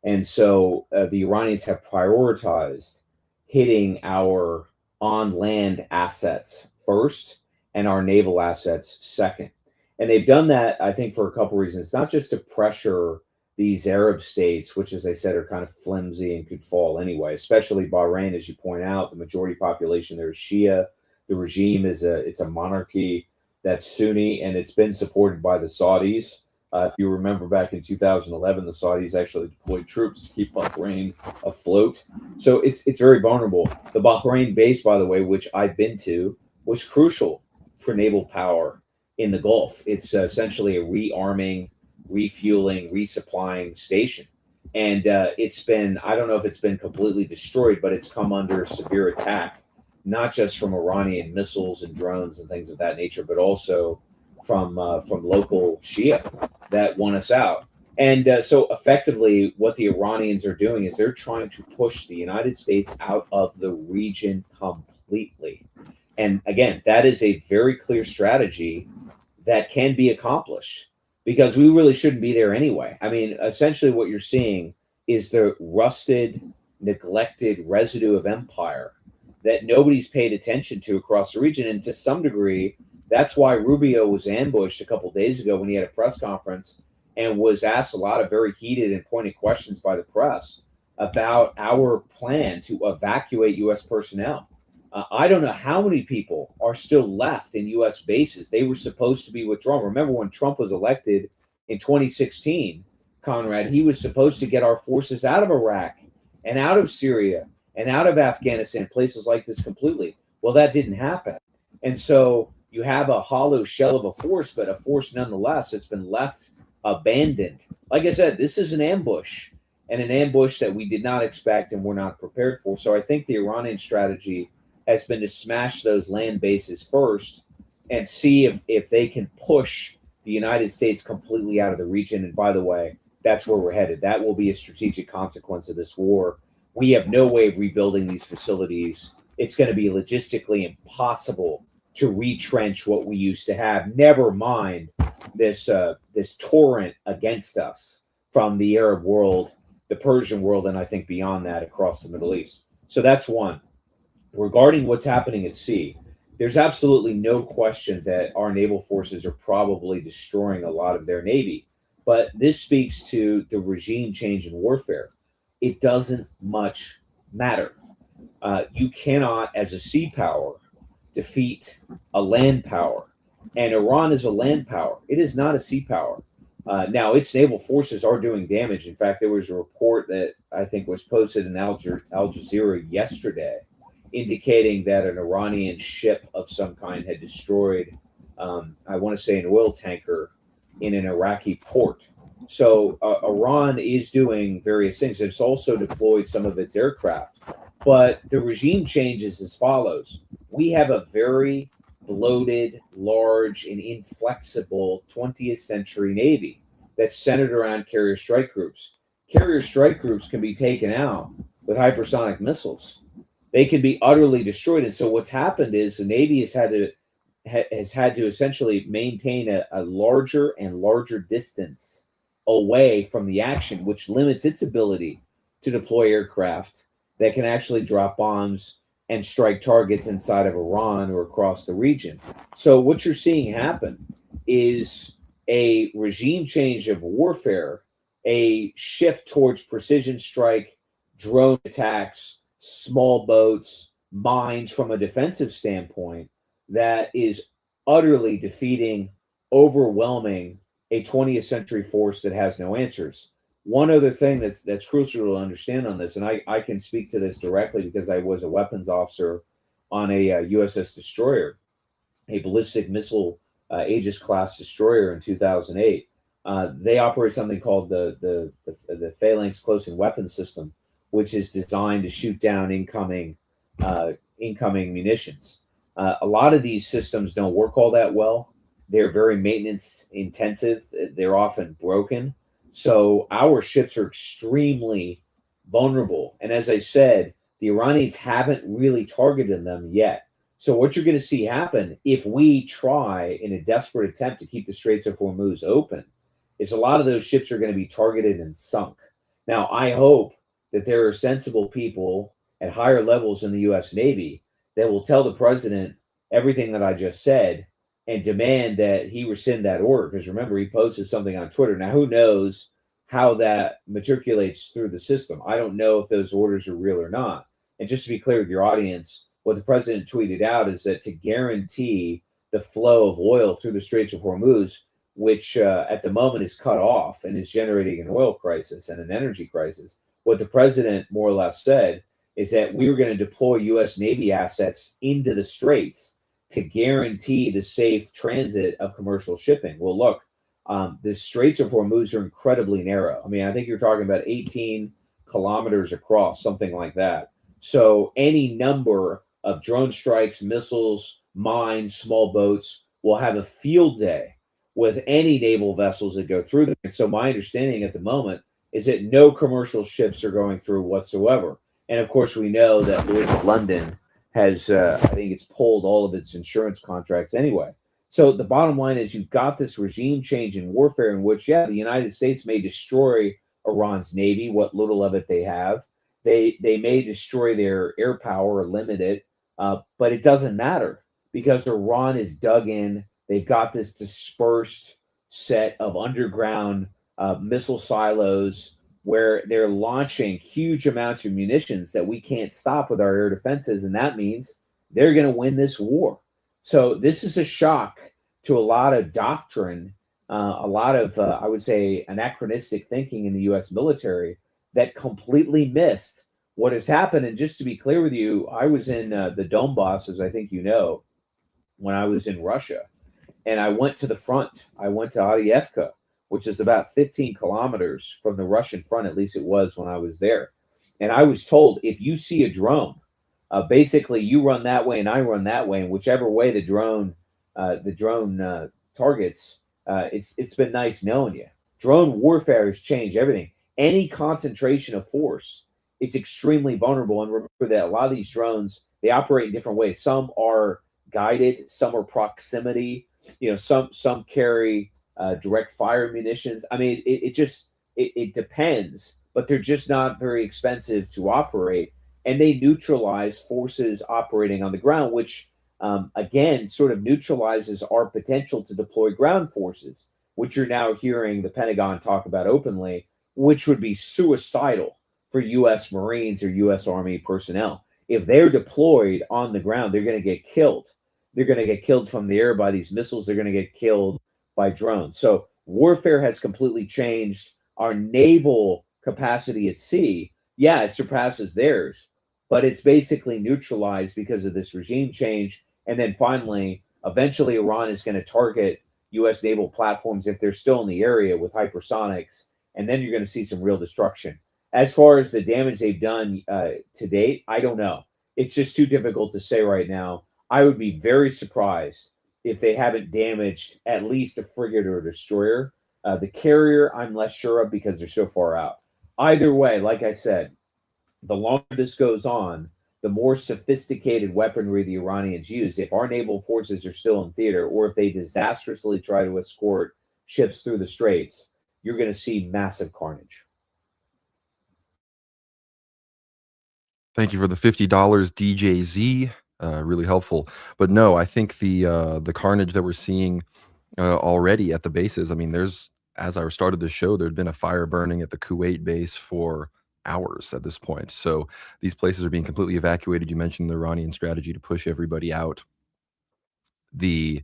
And so the Iranians have prioritized hitting our on land assets first and our naval assets second. And they've done that, I think, for a couple reasons, not just to pressure these Arab states, which, as I said, are kind of flimsy and could fall anyway, especially Bahrain, as you point out, the majority population there is Shia. The regime it's a monarchy that's Sunni, and it's been supported by the Saudis. If you remember back in 2011, the Saudis actually deployed troops to keep Bahrain afloat. So it's very vulnerable. The Bahrain base, by the way, which I've been to, was crucial for naval power in the Gulf. It's essentially a rearming, refueling, resupplying station. And it's been, I don't know if it's been completely destroyed, but it's come under severe attack, not just from Iranian missiles and drones and things of that nature, but also from local Shia that want us out. And so effectively, what the Iranians are doing is they're trying to push the United States out of the region completely. And again, that is a very clear strategy that can be accomplished because we really shouldn't be there anyway. I mean, essentially, what you're seeing is the rusted, neglected residue of empire that nobody's paid attention to across the region. And to some degree, that's why Rubio was ambushed a couple of days ago when he had a press conference and was asked a lot of very heated and pointed questions by the press about our plan to evacuate U.S. personnel. I don't know how many people are still left in U.S. bases. They were supposed to be withdrawn. Remember when Trump was elected in 2016, Conrad, he was supposed to get our forces out of Iraq and out of Syria and out of Afghanistan, places like this completely. Well, that didn't happen. And so you have a hollow shell of a force, but a force nonetheless that's been left abandoned. Like I said, this is an ambush, and an ambush that we did not expect and we're not prepared for. So I think the Iranian strategy has been to smash those land bases first and see if they can push the United States completely out of the region. And by the way, that's where we're headed. That will be a strategic consequence of this war. We have no way of rebuilding these facilities. It's going to be logistically impossible to retrench what we used to have. Never mind this torrent against us from the Arab world, the Persian world, and I think beyond that across the Middle East. So that's one. Regarding what's happening at sea, there's absolutely no question that our naval forces are probably destroying a lot of their navy. But this speaks to the regime change in warfare. It doesn't much matter. You cannot, as a sea power, defeat a land power. And Iran is a land power. It is not a sea power. Now, its naval forces are doing damage. In fact, there was a report that I think was posted in Al Jazeera yesterday indicating that an Iranian ship of some kind had destroyed, I want to say, an oil tanker in an Iraqi port. So Iran is doing various things. It's also deployed some of its aircraft. But the regime changes as follows. We have a very bloated, large, and inflexible 20th century Navy that's centered around carrier strike groups. Carrier strike groups can be taken out with hypersonic missiles. They can be utterly destroyed. And so what's happened is the Navy has had to essentially maintain a larger and larger distance away from the action, which limits its ability to deploy aircraft that can actually drop bombs, and strike targets inside of Iran or across the region. So what you're seeing happen is a regime change of warfare, a shift towards precision strike, drone attacks, small boats, mines from a defensive standpoint that is utterly defeating, overwhelming a 20th century force that has no answers. One other thing that's crucial to understand on this, and I can speak to this directly because I was a weapons officer on a USS destroyer, a ballistic missile Aegis class destroyer in 2008. They operate something called the Phalanx Close-in Weapon System, which is designed to shoot down incoming munitions. A lot of these systems don't work all that well. They're very maintenance intensive. They're often broken. So our ships are extremely vulnerable. And as I said, the Iranians haven't really targeted them yet. So what you're going to see happen if we try in a desperate attempt to keep the Straits of Hormuz open is a lot of those ships are going to be targeted and sunk. Now, I hope that there are sensible people at higher levels in the U.S. Navy that will tell the president everything that I just said and demand that he rescind that order. Because remember, he posted something on Twitter. Now, who knows how that matriculates through the system? I don't know if those orders are real or not. And just to be clear with your audience, what the president tweeted out is that to guarantee the flow of oil through the Straits of Hormuz, which at the moment is cut off and is generating an oil crisis and an energy crisis, what the president more or less said is that we were going to deploy U.S. Navy assets into the Straits to guarantee the safe transit of commercial shipping. Well, look, the Straits of Hormuz are incredibly narrow. I mean, I think you're talking about 18 kilometers across, something like that. So any number of drone strikes, missiles, mines, small boats will have a field day with any naval vessels that go through them. And so my understanding at the moment is that no commercial ships are going through whatsoever. And of course, we know that Lloyd's of London has, I think it's pulled all of its insurance contracts anyway. So the bottom line is you've got this regime change in warfare in which, yeah, the United States may destroy Iran's navy, what little of it they have. They may destroy their air power or limit it, but it doesn't matter because Iran is dug in. They've got this dispersed set of underground missile silos where they're launching huge amounts of munitions that we can't stop with our air defenses. And that means they're going to win this war. So this is a shock to a lot of doctrine, a lot of, I would say, anachronistic thinking in the U.S. military that completely missed what has happened. And just to be clear with you, I was in the Donbass, as I think you know, when I was in Russia. And I went to the front. I went to Adievka, which is about 15 kilometers from the Russian front, at least it was when I was there. And I was told if you see a drone, basically you run that way and I run that way, and whichever way the drone targets, it's been nice knowing you. Drone warfare has changed everything. Any concentration of force is extremely vulnerable. And remember that a lot of these drones, they operate in different ways. Some are guided, some are proximity. You know, some carry direct fire munitions. I mean, it depends, but they're just not very expensive to operate, and they neutralize forces operating on the ground, which again sort of neutralizes our potential to deploy ground forces, which you're now hearing the Pentagon talk about openly, which would be suicidal for U.S. Marines or U.S. Army personnel. If they're deployed on the ground, they're going to get killed. They're going to get killed from the air by these missiles. They're going to get killed by drones. So warfare has completely changed. Our naval capacity at sea, yeah, it surpasses theirs, but it's basically neutralized because of this regime change. And then finally, eventually, Iran is going to target U.S. naval platforms if they're still in the area with hypersonics, and then you're going to see some real destruction. As far as the damage they've done to date, I don't know. It's just too difficult to say right now. I would be very surprised if they haven't damaged at least a frigate or a destroyer. The carrier, I'm less sure of because they're so far out. Either way, like I said, the longer this goes on, the more sophisticated weaponry the Iranians use. If our naval forces are still in theater, or if they disastrously try to escort ships through the straits, you're going to see massive carnage. Thank you for the $50, DJZ. Really helpful. But no, I think the carnage that we're seeing already at the bases. I mean, as I started the show, there'd been a fire burning at the Kuwait base for hours at this point. So these places are being completely evacuated. You mentioned the Iranian strategy to push everybody out. The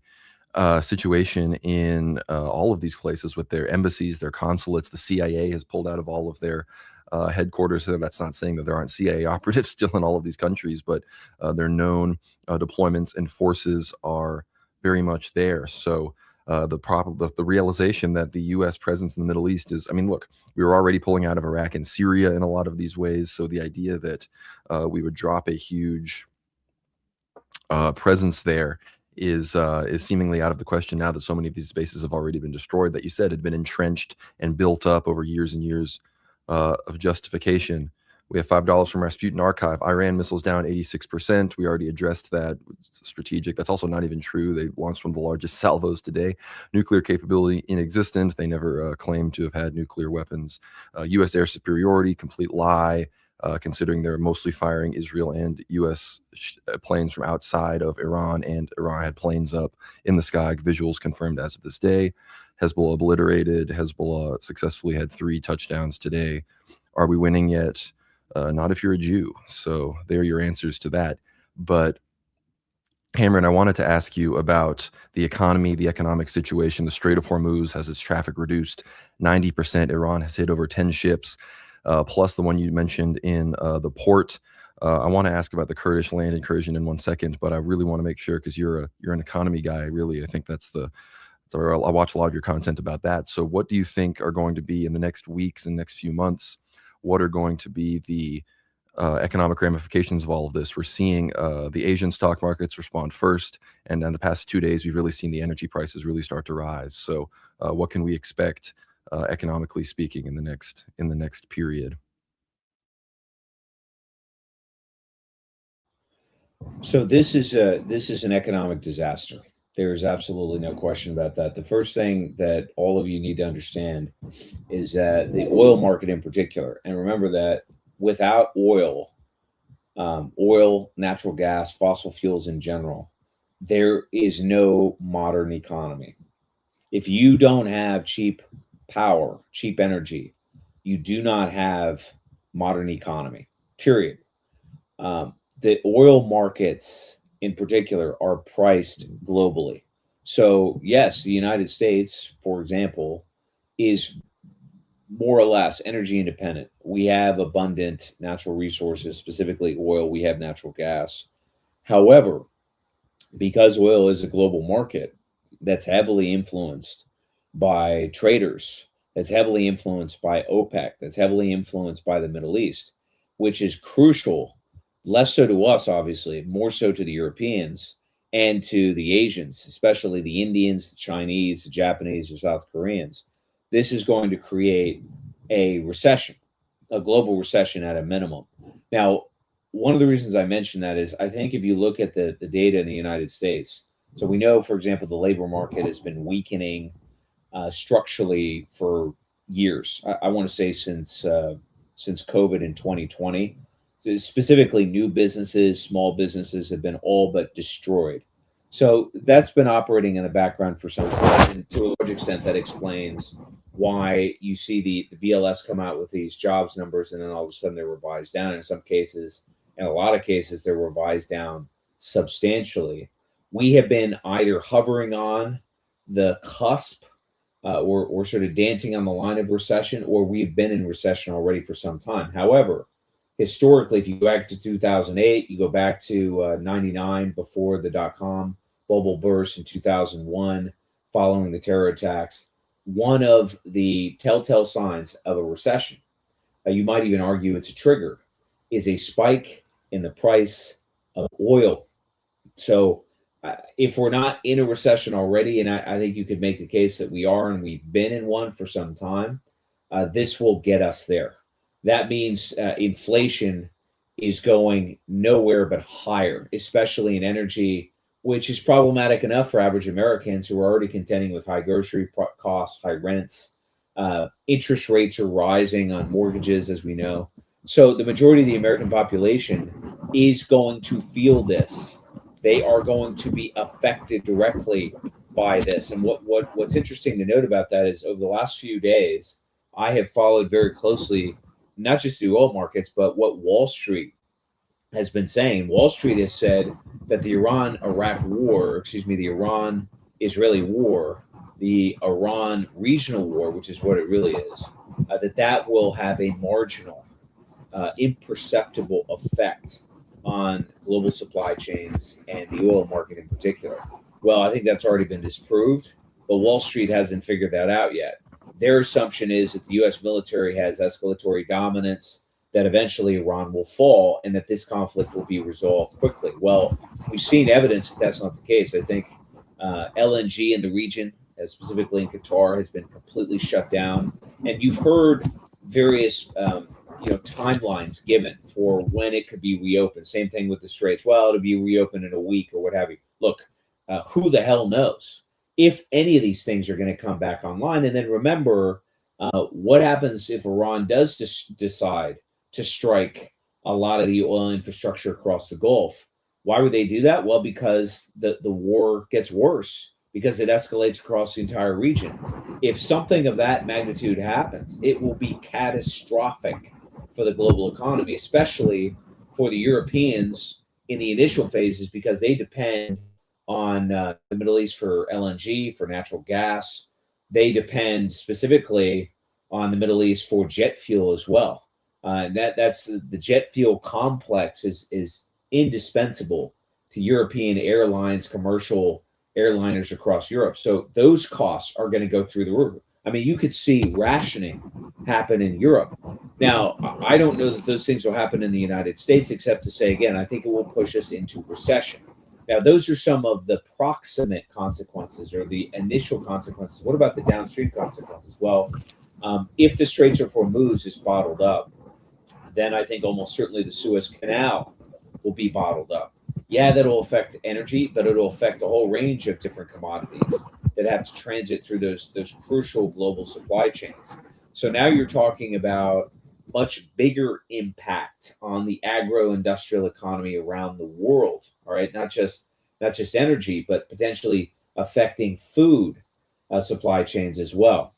situation in all of these places with their embassies, their consulates. The CIA has pulled out of all of their headquarters. So that's not saying that there aren't CIA operatives still in all of these countries, but their known deployments and forces are very much there. So the realization that the U.S. presence in the Middle East is, I mean, look, we were already pulling out of Iraq and Syria in a lot of these ways. So the idea that we would drop a huge presence there is seemingly out of the question now that so many of these bases have already been destroyed, that you said had been entrenched and built up over years and years of justification. We have $5 from Rasputin Archive. Iran missiles down 86%. We already addressed that. It's strategic. That's also not even true. They launched one of the largest salvos today. Nuclear capability inexistent. They never claimed to have had nuclear weapons. U.S. air superiority, complete lie. Considering they're mostly firing Israel and U.S. Planes from outside of Iran, and Iran had planes up in the sky. Visuals confirmed as of this day. Hezbollah obliterated. Hezbollah successfully had 3 touchdowns today. Are we winning yet? Not if you're a Jew. So there are your answers to that. But Cameron, I wanted to ask you about the economy, the economic situation. The Strait of Hormuz has its traffic reduced 90%. Iran has hit over 10 ships. Plus the one you mentioned in the port. I want to ask about the Kurdish land incursion in 1 second, but I really want to make sure, because you're an economy guy. Really, I think I watch a lot of your content about that. So what do you think are going to be in the next weeks and next few months? What are going to be the economic ramifications of all of this? We're seeing the Asian stock markets respond first, and in the past 2 days, we've really seen the energy prices really start to rise. So what can we expect economically speaking in the next period? So this is an economic disaster. There is absolutely no question about that. The first thing that all of you need to understand is that the oil market in particular, and remember that without oil, natural gas, fossil fuels in general, there is no modern economy. If you don't have cheap power, cheap energy, you do not have modern economy. Period. The oil markets in particular are priced globally. So, yes, the United States, for example, is more or less energy independent. We have abundant natural resources, specifically oil, we have natural gas. However, because oil is a global market that's heavily influenced by traders, that's heavily influenced by OPEC, that's heavily influenced by the Middle East, which is crucial, less so to us, obviously, more so to the Europeans and to the Asians, especially the Indians, the Chinese, the Japanese, the South Koreans. This is going to create a recession, a global recession at a minimum. Now, one of the reasons I mentioned that is I think if you look at the data in the United States, so we know, for example, the labor market has been weakening structurally for years. I want to say since COVID in 2020, specifically new businesses, small businesses have been all but destroyed. So that's been operating in the background for some time, and to a large extent, that explains why you see the BLS come out with these jobs numbers, and then all of a sudden they're revised down. In some cases, in a lot of cases, they're revised down substantially. We have been either hovering on the cusp, or sort of dancing on the line of recession, or we've been in recession already for some time. However, historically, if you go back to 2008, you go back to 99 before the dot-com bubble burst in 2001, following the terror attacks, one of the telltale signs of a recession, you might even argue it's a trigger, is a spike in the price of oil. So if we're not in a recession already, and I think you could make the case that we are, and we've been in one for some time, this will get us there. That means inflation is going nowhere but higher, especially in energy, which is problematic enough for average Americans who are already contending with high grocery costs, high rents. Interest rates are rising on mortgages, as we know. So the majority of the American population is going to feel this. They are going to be affected directly by this. And what's interesting to note about that is over the last few days, I have followed very closely not just the oil markets, but what Wall Street has been saying. Wall Street has said that the Iran-Iraq war, excuse me, the Iran-Israeli war, the Iran regional war, which is what it really is, that will have a marginal, imperceptible effect on global supply chains and the oil market in particular. Well, I think that's already been disproved, but Wall Street hasn't figured that out yet. Their assumption is that the U.S. military has escalatory dominance, that eventually Iran will fall, and that this conflict will be resolved quickly. Well, we've seen evidence that that's not the case. I think LNG in the region, specifically in Qatar, has been completely shut down, and you've heard various timelines given for when it could be reopened. Same thing with the Straits. Well, it'll be reopened in a week or what have you. Look, who the hell knows if any of these things are going to come back online? And then remember, what happens if Iran does decide to strike a lot of the oil infrastructure across the Gulf? Why would they do that? Well, because the war gets worse, because it escalates across the entire region. If something of that magnitude happens, it will be catastrophic for the global economy, especially for the Europeans in the initial phases, because they depend on the Middle East for LNG, for natural gas. They depend specifically on the Middle East for jet fuel as well. That's the jet fuel complex is indispensable to European airlines, commercial airliners across Europe. So those costs are going to go through the roof. I mean, you could see rationing happen in Europe. Now, I don't know that those things will happen in the United States, except to say, again, I think it will push us into recession. Now, those are some of the proximate consequences or the initial consequences. What about the downstream consequences? Well, if the Straits of Hormuz is bottled up, then I think almost certainly the Suez Canal will be bottled up. Yeah, that'll affect energy, but it'll affect a whole range of different commodities that have to transit through those crucial global supply chains. So now you're talking about much bigger impact on the agro-industrial economy around the world. All right, not just energy, but potentially affecting food supply chains as well.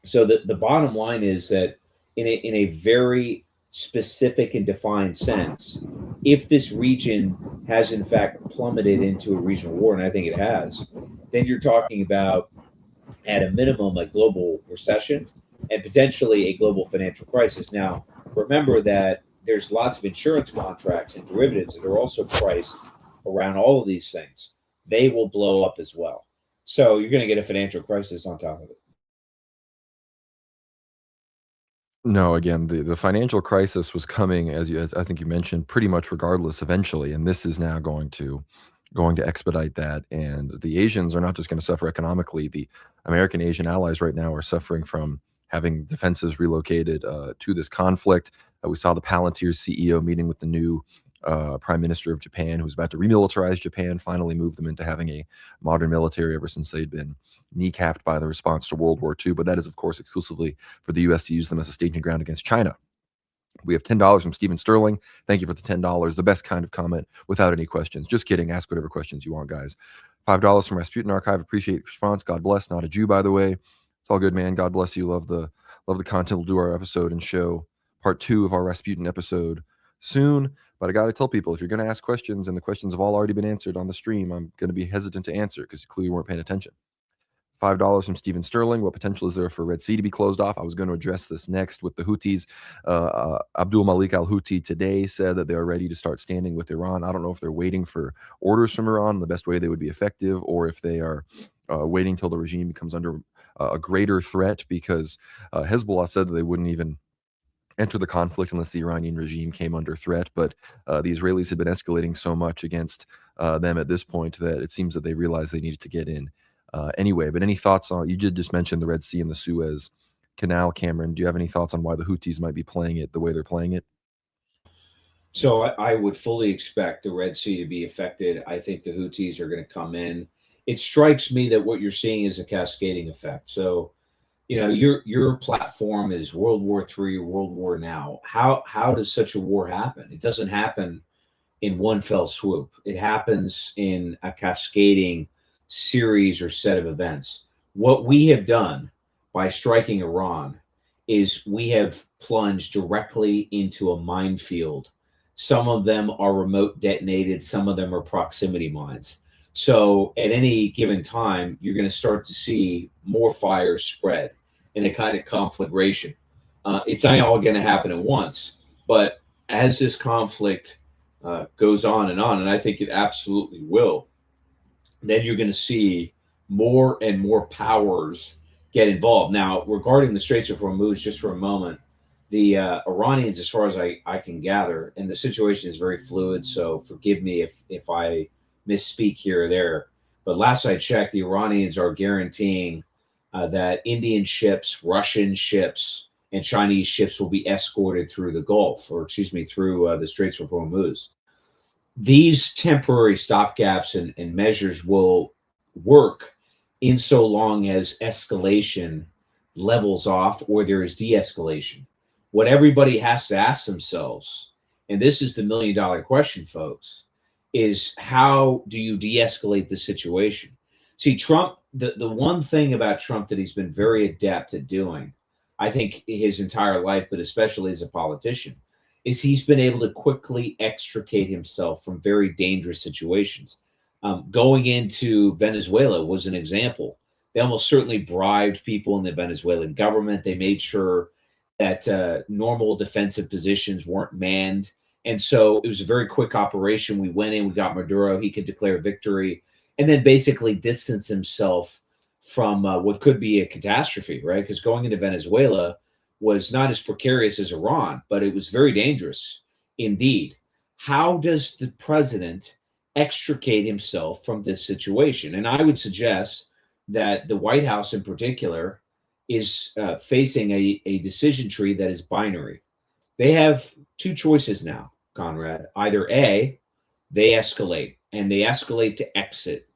So the bottom line is that in a very specific and defined sense, if this region has in fact plummeted into a regional war, and I think it has, then you're talking about at a minimum a global recession and potentially a global financial crisis. Now, remember that there's lots of insurance contracts and derivatives that are also priced around all of these things. They will blow up as well. So you're going to get a financial crisis on top of it. No, again, the financial crisis was coming, as I think you mentioned, pretty much regardless eventually, and this is now going to expedite that. And the Asians are not just going to suffer economically. The American Asian allies right now are suffering from having defenses relocated to this conflict. We saw the Palantir's CEO meeting with the new Prime Minister of Japan, who's about to remilitarize Japan, finally move them into having a modern military ever since they'd been kneecapped by the response to World War II. But that is, of course, exclusively for the U.S. to use them as a staging ground against China. We have $10 from Stephen Sterling. Thank you for the $10. The best kind of comment without any questions. Just kidding. Ask whatever questions you want, guys. $5 from Rasputin Archive. Appreciate the response. God bless. Not a Jew, by the way. It's all good, man. God bless you. Love the content. We'll do our episode and show part 2 of our Rasputin episode soon. But I got to tell people, if you're going to ask questions and the questions have all already been answered on the stream, I'm going to be hesitant to answer because you clearly weren't paying attention. $5 from Stephen Sterling. What potential is there for Red Sea to be closed off? I was going to address this next with the Houthis. Abdul Malik al-Houthi today said that they are ready to start standing with Iran. I don't know if they're waiting for orders from Iran, the best way they would be effective, or if they are waiting till the regime becomes under a greater threat, because Hezbollah said that they wouldn't even enter the conflict unless the Iranian regime came under threat. But the Israelis had been escalating so much against them at this point that it seems that they realized they needed to get in anyway. But any thoughts on, you did just mention the Red Sea and the Suez Canal, Cameron. Do you have any thoughts on why the Houthis might be playing it the way they're playing it? So I would fully expect the Red Sea to be affected. I think the Houthis are going to come in. It strikes me that what you're seeing is a cascading effect. So your platform is World War III or World War now. How does such a war happen? It doesn't happen in one fell swoop. It happens in a cascading series or set of events. What we have done by striking Iran is we have plunged directly into a minefield. Some of them are remote detonated, some of them are proximity mines. So at any given time, you're going to start to see more fires spread in a kind of conflagration. It's not all going to happen at once, but as this conflict goes on, and I think it absolutely will, then you're going to see more and more powers get involved. Now, regarding the Straits of Hormuz, just for a moment, the Iranians, as far as I can gather, and the situation is very fluid, so forgive me if I misspeak here or there, but last I checked, the Iranians are guaranteeing that Indian ships, Russian ships, and Chinese ships will be escorted through the Gulf, or excuse me, through the Straits of Hormuz. These temporary stopgaps and measures will work in so long as escalation levels off or there is de-escalation. What everybody has to ask themselves, and this is the $1 million question, folks, is how do you de-escalate the situation? See, Trump, the one thing about Trump that he's been very adept at doing, I think his entire life, but especially as a politician, is he's been able to quickly extricate himself from very dangerous situations. Going into Venezuela was an example. They almost certainly bribed people in the Venezuelan government. They made sure that normal defensive positions weren't manned. And so it was a very quick operation. We went in, we got Maduro, he could declare victory, and then basically distance himself from what could be a catastrophe, right? Because going into Venezuela was not as precarious as Iran, but it was very dangerous indeed. How does the president extricate himself from this situation? And I would suggest that the White House in particular is facing a decision tree that is binary. They have two choices now, Conrad. Either A, they escalate, and they escalate to exit,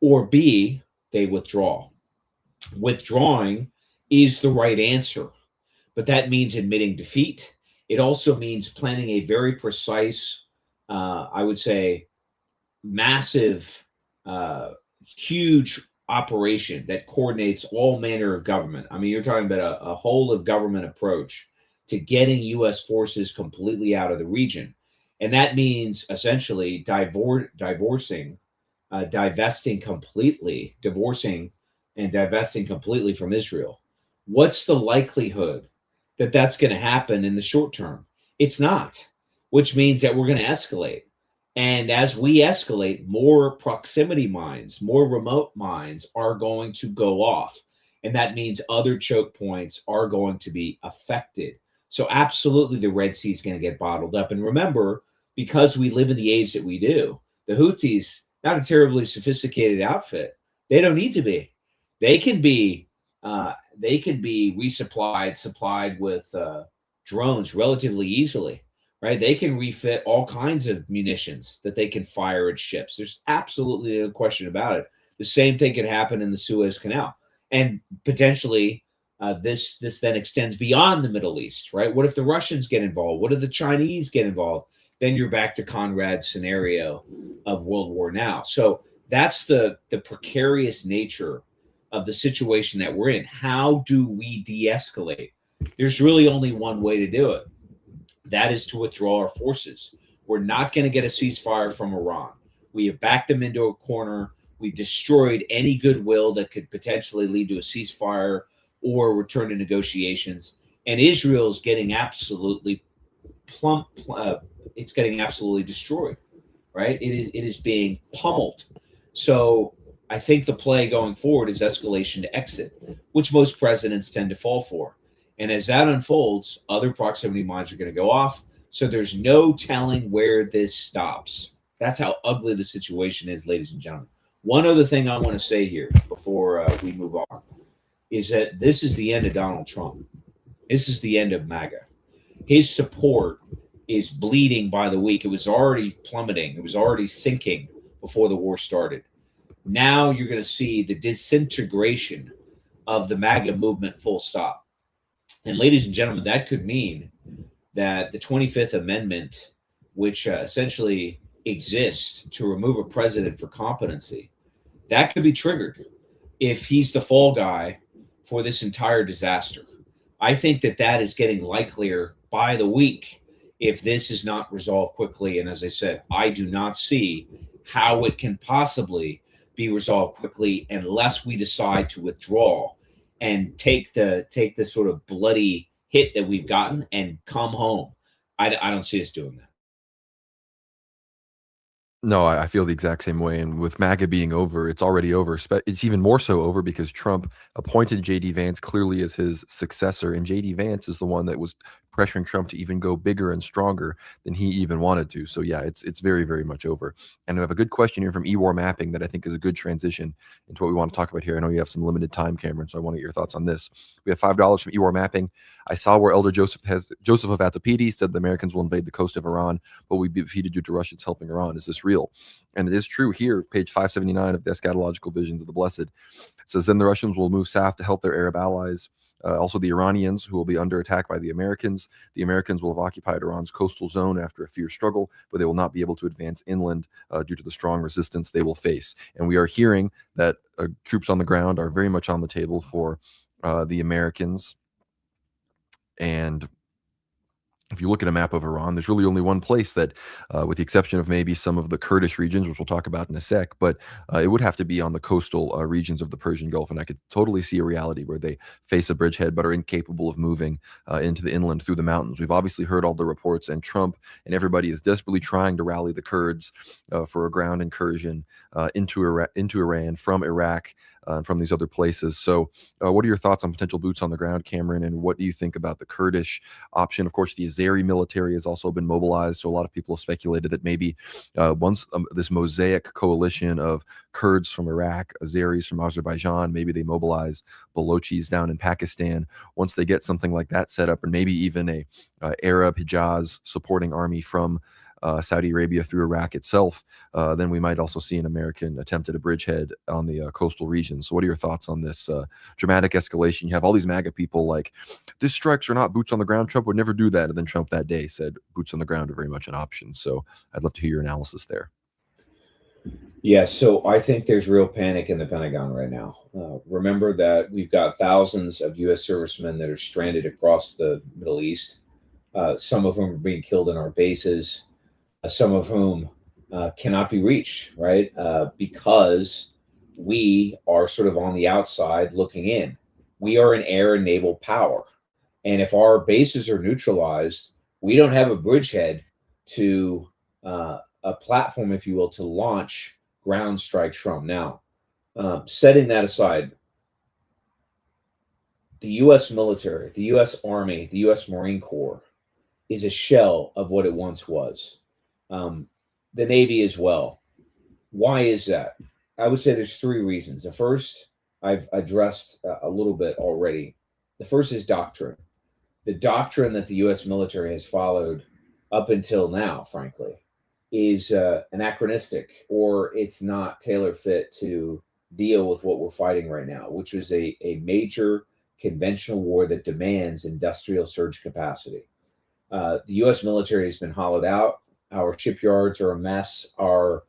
or B, they withdraw. Withdrawing is the right answer, but that means admitting defeat. It also means planning a very precise, I would say, massive, huge operation that coordinates all manner of government. I mean, you're talking about a whole of government approach to getting U.S. forces completely out of the region. And that means essentially divorcing and divesting completely from Israel. What's the likelihood that that's going to happen in the short term? It's not, which means that we're going to escalate. And as we escalate, more proximity mines, more remote mines are going to go off. And that means other choke points are going to be affected. So absolutely the Red Sea is going to get bottled up. And remember, because we live in the age that we do, the Houthis, not a terribly sophisticated outfit. They don't need to be. They can be supplied with drones relatively easily, right? They can refit all kinds of munitions that they can fire at ships. There's absolutely no question about it. The same thing can happen in the Suez Canal, and potentially this then extends beyond the Middle East, right? What if the Russians get involved? What if the Chinese get involved? Then you're back to Conrad's scenario of World War now. So that's the precarious nature of the situation that we're in. How do we de-escalate? There's really only one way to do it. That is to withdraw our forces. We're not going to get a ceasefire from Iran. We have backed them into a corner. We've destroyed any goodwill that could potentially lead to a ceasefire or return to negotiations. And Israel is getting absolutely it's getting absolutely destroyed, right? It is being pummeled. So I think the play going forward is escalation to exit, which most presidents tend to fall for. And as that unfolds, other proximity mines are going to go off. So there's no telling where this stops. That's how ugly the situation is, ladies and gentlemen. One other thing I want to say here before we move on is that this is the end of Donald Trump. This is the end of MAGA. His support is bleeding by the week. It was already plummeting. It was already sinking before the war started. Now you're going to see the disintegration of the MAGA movement, full stop. And ladies and gentlemen, that could mean that the 25th Amendment, which essentially exists to remove a president for competency, that could be triggered if he's the fall guy for this entire disaster. I think that that is getting likelier by the week if this is not resolved quickly. And as I said, I do not see how it can possibly be resolved quickly unless we decide to withdraw and take the sort of bloody hit that we've gotten and come home. I don't see us doing that. No, I feel the exact same way. And with MAGA being over, it's already over. It's even more so over because Trump appointed J.D. Vance clearly as his successor. And J.D. Vance is the one that was pressuring Trump to even go bigger and stronger than he even wanted to. So, yeah, it's very, very much over. And I have a good question here from eWar Mapping that I think is a good transition into what we want to talk about here. I know you have some limited time, Cameron, so I want to get your thoughts on this. We have $5 from eWar Mapping. I saw where Elder Joseph of Atapidi said the Americans will invade the coast of Iran, but we'd be defeated due to Russians helping Iran. Is this real? And it is true here, page 579 of the Eschatological Visions of the Blessed. It says, then the Russians will move south to help their Arab allies, also the Iranians, who will be under attack by the Americans. The Americans will have occupied Iran's coastal zone after a fierce struggle, but they will not be able to advance inland due to the strong resistance they will face. And we are hearing that troops on the ground are very much on the table for the Americans. And if you look at a map of Iran, there's really only one place that, with the exception of maybe some of the Kurdish regions, which we'll talk about in a sec, but it would have to be on the coastal regions of the Persian Gulf. And I could totally see a reality where they face a bridgehead but are incapable of moving into the inland through the mountains. We've obviously heard all the reports, and Trump and everybody is desperately trying to rally the Kurds for a ground incursion into Iran from Iraq and from these other places. So what are your thoughts on potential boots on the ground, Cameron, and what do you think about the Kurdish option? Of course, the Azeri military has also been mobilized, so a lot of people have speculated that maybe once this mosaic coalition of Kurds from Iraq, Azeris from Azerbaijan, maybe they mobilize Balochis down in Pakistan. Once they get something like that set up, and maybe even a Arab Hijaz supporting army from Saudi Arabia through Iraq itself, then we might also see an American attempt at a bridgehead on the coastal region. So what are your thoughts on this dramatic escalation? You have all these MAGA people like, these strikes are not boots on the ground. Trump would never do that. And then Trump that day said boots on the ground are very much an option. So I'd love to hear your analysis there. Yeah, so I think there's real panic in the Pentagon right now. Remember that we've got thousands of U.S. servicemen that are stranded across the Middle East. Some of whom are being killed in our bases. Some of whom cannot be reached, right? Because we are sort of on the outside looking in. We are an air and naval power. And if our bases are neutralized, we don't have a bridgehead to a platform, if you will, to launch ground strikes from. Now, setting that aside, the U.S. military, the U.S. Army, the U.S. Marine Corps is a shell of what it once was. The Navy as well. Why is that? I would say there's three reasons. The first, I've addressed a little bit already. The first is doctrine. The doctrine that the U.S. military has followed up until now, frankly, is anachronistic, or it's not tailor fit to deal with what we're fighting right now, which is a major conventional war that demands industrial surge capacity. The U.S. military has been hollowed out. Our shipyards are a mess. Our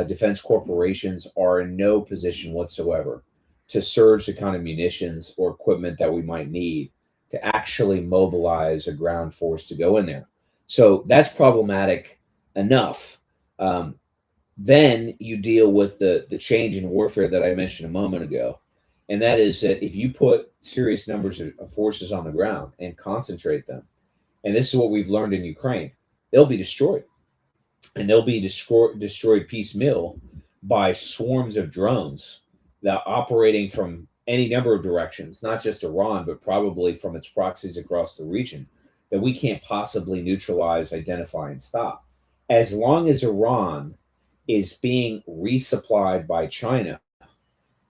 defense corporations are in no position whatsoever to surge the kind of munitions or equipment that we might need to actually mobilize a ground force to go in there. So that's problematic enough. Then you deal with the change in warfare that I mentioned a moment ago. And that is that if you put serious numbers of forces on the ground and concentrate them, and this is what we've learned in Ukraine, they'll be destroyed. And they'll be destroyed piecemeal by swarms of drones that operating from any number of directions, not just Iran, but probably from its proxies across the region, that we can't possibly neutralize, identify, and stop. As long as Iran is being resupplied by China,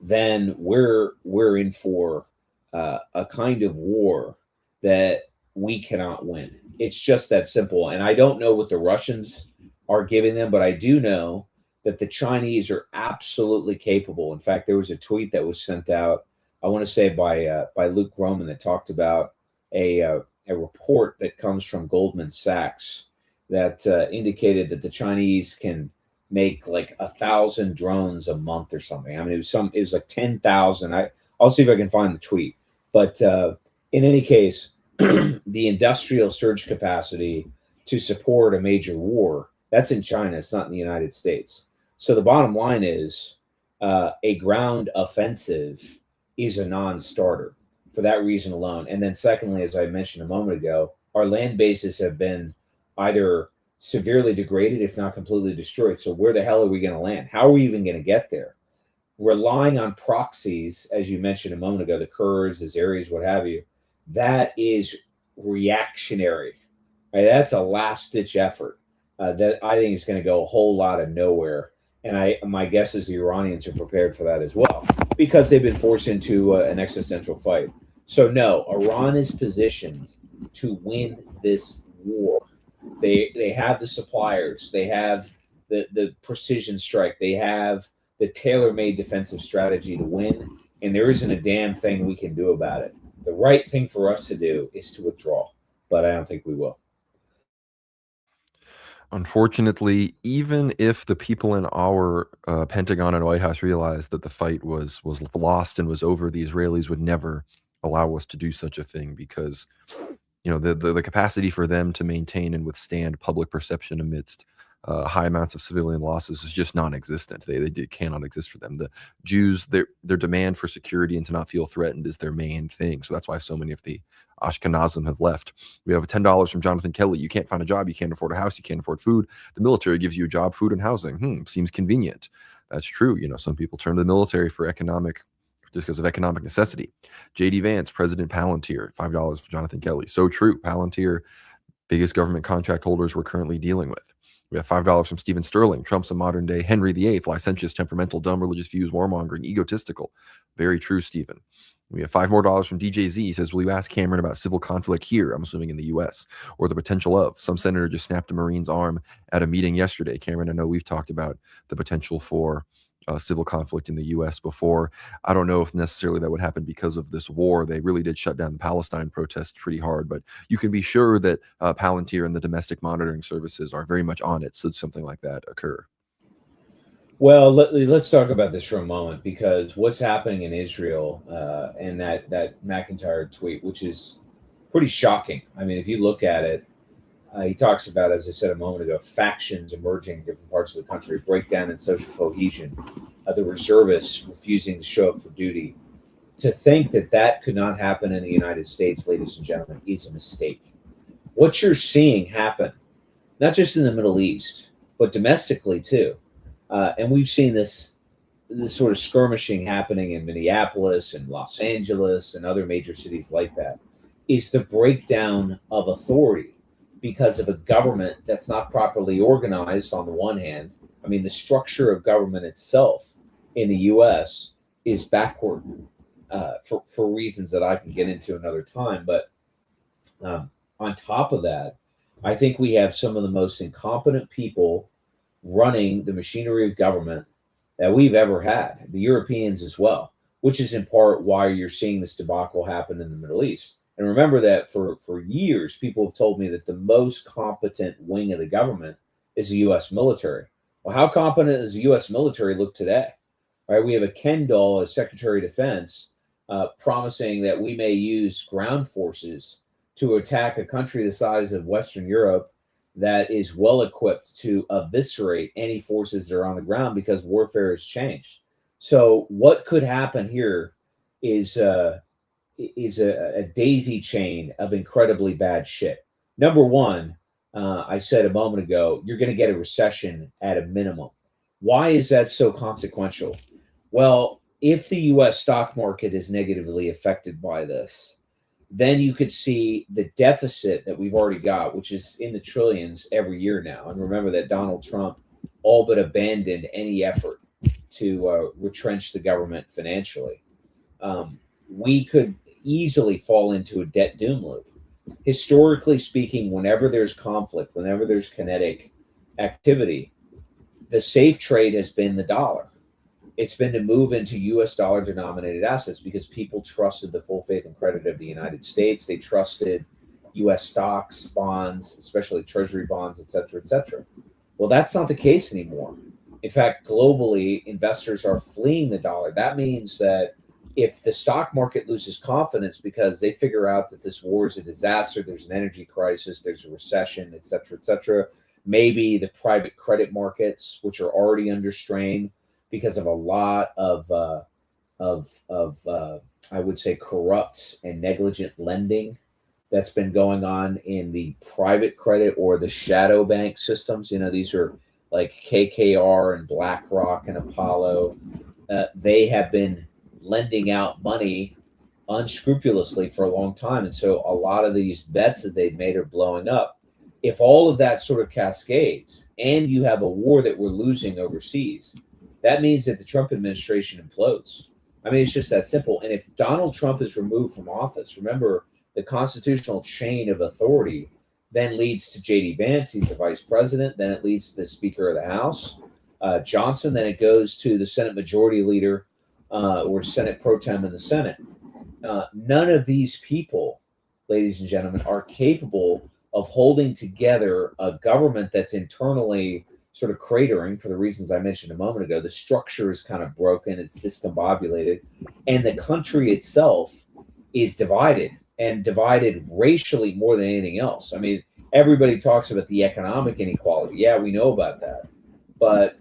then we're in for a kind of war that we cannot win. It's just that simple. And I don't know what the Russians are giving them, but I do know that the Chinese are absolutely capable. In fact, there was a tweet that was sent out I want to say by Luke Roman, that talked about a report that comes from Goldman Sachs that indicated that the Chinese can make like 1,000 drones a month or something. I mean, it was like 10,000. I'll see if I can find the tweet. But in any case, the industrial surge capacity to support a major war, that's in China. It's not in the United States. So the bottom line is a ground offensive is a non-starter for that reason alone. And then secondly, as I mentioned a moment ago, our land bases have been either severely degraded, if not completely destroyed. So where the hell are we going to land? How are we even going to get there? Relying on proxies, as you mentioned a moment ago, the Kurds, the Azeris, what have you, that is reactionary. Right? That's a last-ditch effort that I think is going to go a whole lot of nowhere. And my guess is the Iranians are prepared for that as well, because they've been forced into an existential fight. So no, Iran is positioned to win this war. They have the suppliers, they have the precision strike, they have the tailor-made defensive strategy to win, and there isn't a damn thing we can do about it. The right thing for us to do is to withdraw, but I don't think we will. Unfortunately, even if the people in our Pentagon and White House realized that the fight was lost and was over, the Israelis would never allow us to do such a thing, because the capacity for them to maintain and withstand public perception amidst high amounts of civilian losses is just non-existent. They cannot exist for them. The Jews, their demand for security and to not feel threatened is their main thing. So that's why so many of the Ashkenazim have left. We have $10 from Jonathan Kelly. You can't find a job. You can't afford a house. You can't afford food. The military gives you a job, food, and housing. Seems convenient. That's true. Some people turn to the military for just because of economic necessity. J.D. Vance, President Palantir, $5 for Jonathan Kelly. So true. Palantir, biggest government contract holders we're currently dealing with. We have $5 from Stephen Sterling. Trump's a modern day Henry VIII, licentious, temperamental, dumb, religious views, warmongering, egotistical. Very true, Stephen. We have $5 more from DJZ. He says, will you ask Cameron about civil conflict here? I'm assuming in the U.S. or the potential of. Some senator just snapped a Marine's arm at a meeting yesterday. Cameron, I know we've talked about the potential for civil conflict in the U.S. before. I don't know if necessarily that would happen because of this war. They really did shut down the Palestine protests pretty hard, but you can be sure that Palantir and the domestic monitoring services are very much on it should something like that occur. Well, let's talk about this for a moment, because what's happening in Israel and that McIntyre tweet, which is pretty shocking. I mean, if you look at it, he talks about, as I said a moment ago, factions emerging in different parts of the country, breakdown in social cohesion, the reservists refusing to show up for duty. To think that could not happen in the United States, ladies and gentlemen, is a mistake. What you're seeing happen, not just in the Middle East, but domestically too, and we've seen this sort of skirmishing happening in Minneapolis and Los Angeles and other major cities like that, is the breakdown of authority because of a government that's not properly organized on the one hand. I mean, the structure of government itself in the U.S. is backward for reasons that I can get into another time. But on top of that, I think we have some of the most incompetent people running the machinery of government that we've ever had, the Europeans as well, which is in part why you're seeing this debacle happen in the Middle East. And remember that for years, people have told me that the most competent wing of the government is the U.S. military. Well, how competent does the U.S. military look today? All right, we have a Ken doll as Secretary of Defense promising that we may use ground forces to attack a country the size of Western Europe that is well equipped to eviscerate any forces that are on the ground because warfare has changed. So what could happen here is a daisy chain of incredibly bad shit. Number one, I said a moment ago, you're going to get a recession at a minimum. Why is that so consequential? Well, if the U.S. stock market is negatively affected by this, then you could see the deficit that we've already got, which is in the trillions every year now. And remember that Donald Trump all but abandoned any effort to retrench the government financially. We could easily fall into a debt doom loop. Historically speaking, whenever there's conflict, whenever there's kinetic activity, the safe trade has been the dollar. It's been to move into US dollar denominated assets because people trusted the full faith and credit of the United States. They trusted US stocks, bonds, especially treasury bonds, et cetera, et cetera. Well, that's not the case anymore. In fact, globally, investors are fleeing the dollar. That means that if the stock market loses confidence because they figure out that this war is a disaster, there's an energy crisis, there's a recession, et cetera, maybe the private credit markets, which are already under strain because of a lot of I would say corrupt and negligent lending that's been going on in the private credit or the shadow bank systems. You know, these are like KKR and BlackRock and Apollo. They have been lending out money unscrupulously for a long time. And so a lot of these bets that they've made are blowing up. If all of that sort of cascades and you have a war that we're losing overseas, that means that the Trump administration implodes. I mean, it's just that simple. And if Donald Trump is removed from office, remember the constitutional chain of authority then leads to J.D. Vance. He's the vice president. Then it leads to the Speaker of the House, Johnson. Then it goes to the Senate Majority Leader or Senate Pro Tem in the Senate. None of these people, ladies and gentlemen, are capable of holding together a government that's internally sort of cratering for the reasons I mentioned a moment ago. The structure is kind of broken, it's discombobulated, and the country itself is divided, and divided racially more than anything else. I mean, everybody talks about the economic inequality. Yeah, we know about that. But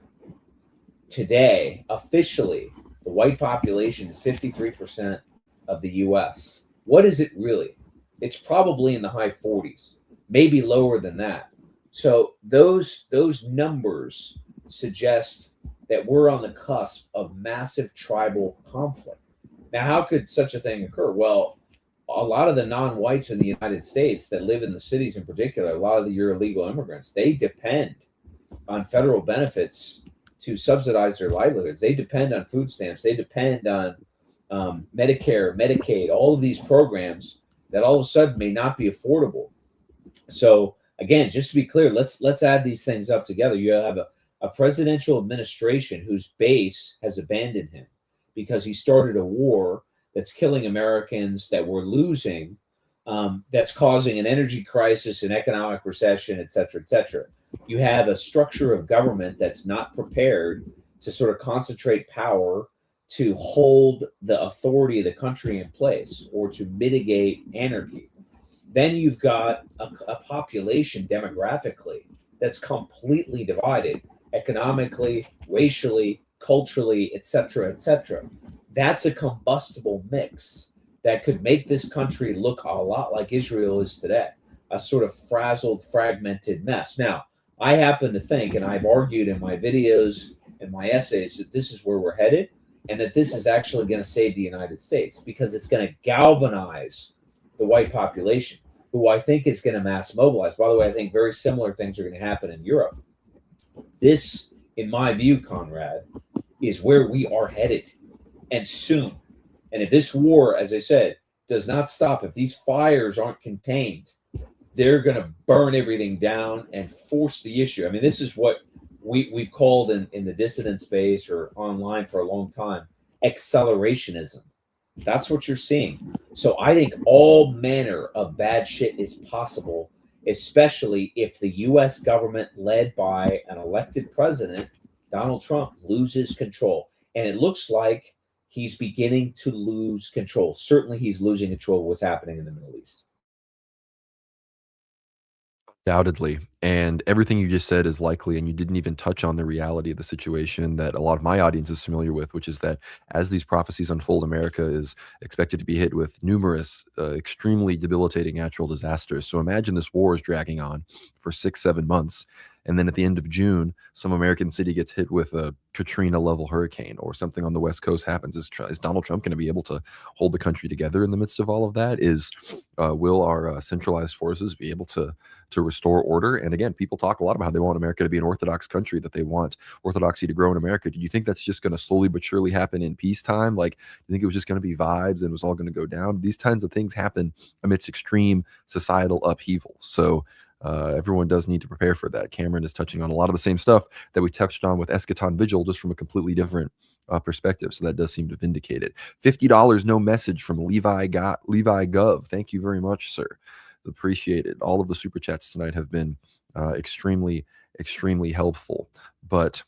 today, officially, the white population is 53% of the US. What is it really? It's probably in the high 40s, maybe lower than that. So those numbers suggest that we're on the cusp of massive tribal conflict. Now, how could such a thing occur? Well, a lot of the non-whites in the United States that live in the cities in particular, a lot of your illegal immigrants, they depend on federal benefits to subsidize their livelihoods. They depend on food stamps. They depend on Medicare, Medicaid, all of these programs that all of a sudden may not be affordable. So again, just to be clear, let's add these things up together. You have a presidential administration whose base has abandoned him because he started a war that's killing Americans, that we're losing, that's causing an energy crisis, an economic recession, et cetera, et cetera. You have a structure of government that's not prepared to sort of concentrate power to hold the authority of the country in place or to mitigate anarchy. Then you've got a population demographically that's completely divided economically, racially, culturally, et cetera, et cetera. That's a combustible mix that could make this country look a lot like Israel is today, a sort of frazzled, fragmented mess. Now, I happen to think, and I've argued in my videos and my essays, that this is where we're headed and that this is actually going to save the United States because it's going to galvanize the white population, who I think is going to mass mobilize. By the way, I think very similar things are going to happen in Europe. This, in my view, Conrad, is where we are headed. And soon. And if this war, as I said, does not stop, if these fires aren't contained, they're going to burn everything down and force the issue. I mean, this is what we've called in the dissident space or online for a long time, accelerationism. That's what you're seeing. So I think all manner of bad shit is possible, especially if the U.S. government led by an elected president, Donald Trump, loses control. And it looks like he's beginning to lose control. Certainly, he's losing control of what's happening in the Middle East. Undoubtedly. And everything you just said is likely, and you didn't even touch on the reality of the situation that a lot of my audience is familiar with, which is that as these prophecies unfold, America is expected to be hit with numerous extremely debilitating natural disasters. So imagine this war is dragging on for 6-7 months. And then at the end of June, some American city gets hit with a Katrina-level hurricane or something on the West Coast happens. Is Donald Trump going to be able to hold the country together in the midst of all of that? Will our centralized forces be able to restore order? And again, people talk a lot about how they want America to be an Orthodox country, that they want orthodoxy to grow in America. Do you think that's just going to slowly but surely happen in peacetime? Like, do you think it was just going to be vibes and it was all going to go down? These kinds of things happen amidst extreme societal upheaval. So everyone does need to prepare for that. Cameron is touching on a lot of the same stuff that we touched on with Eschaton Vigil, just from a completely different perspective. So that does seem to vindicate it. $50, no message from Levi Gov. Thank you very much, sir. Appreciate it. All of the super chats tonight have been extremely helpful. But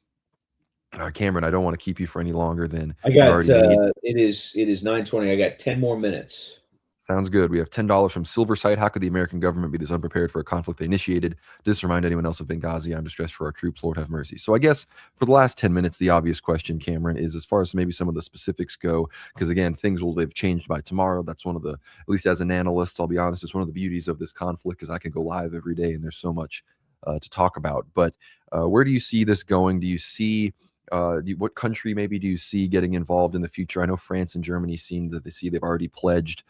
Cameron, I don't want to keep you for any longer than I got. It is 9:20. I got 10 more minutes. Sounds good. We have $10 from Silverside. How could the American government be this unprepared for a conflict they initiated? Does this remind anyone else of Benghazi? I'm distressed for our troops. Lord have mercy. So I guess for the last 10 minutes, the obvious question, Cameron, is as far as maybe some of the specifics go, because again, things will have changed by tomorrow. That's one of the, at least as an analyst, I'll be honest, it's one of the beauties of this conflict is I can go live every day and there's so much to talk about. But where do you see this going? Do you see what country maybe do you see getting involved in the future? I know France and Germany seem that they've already pledged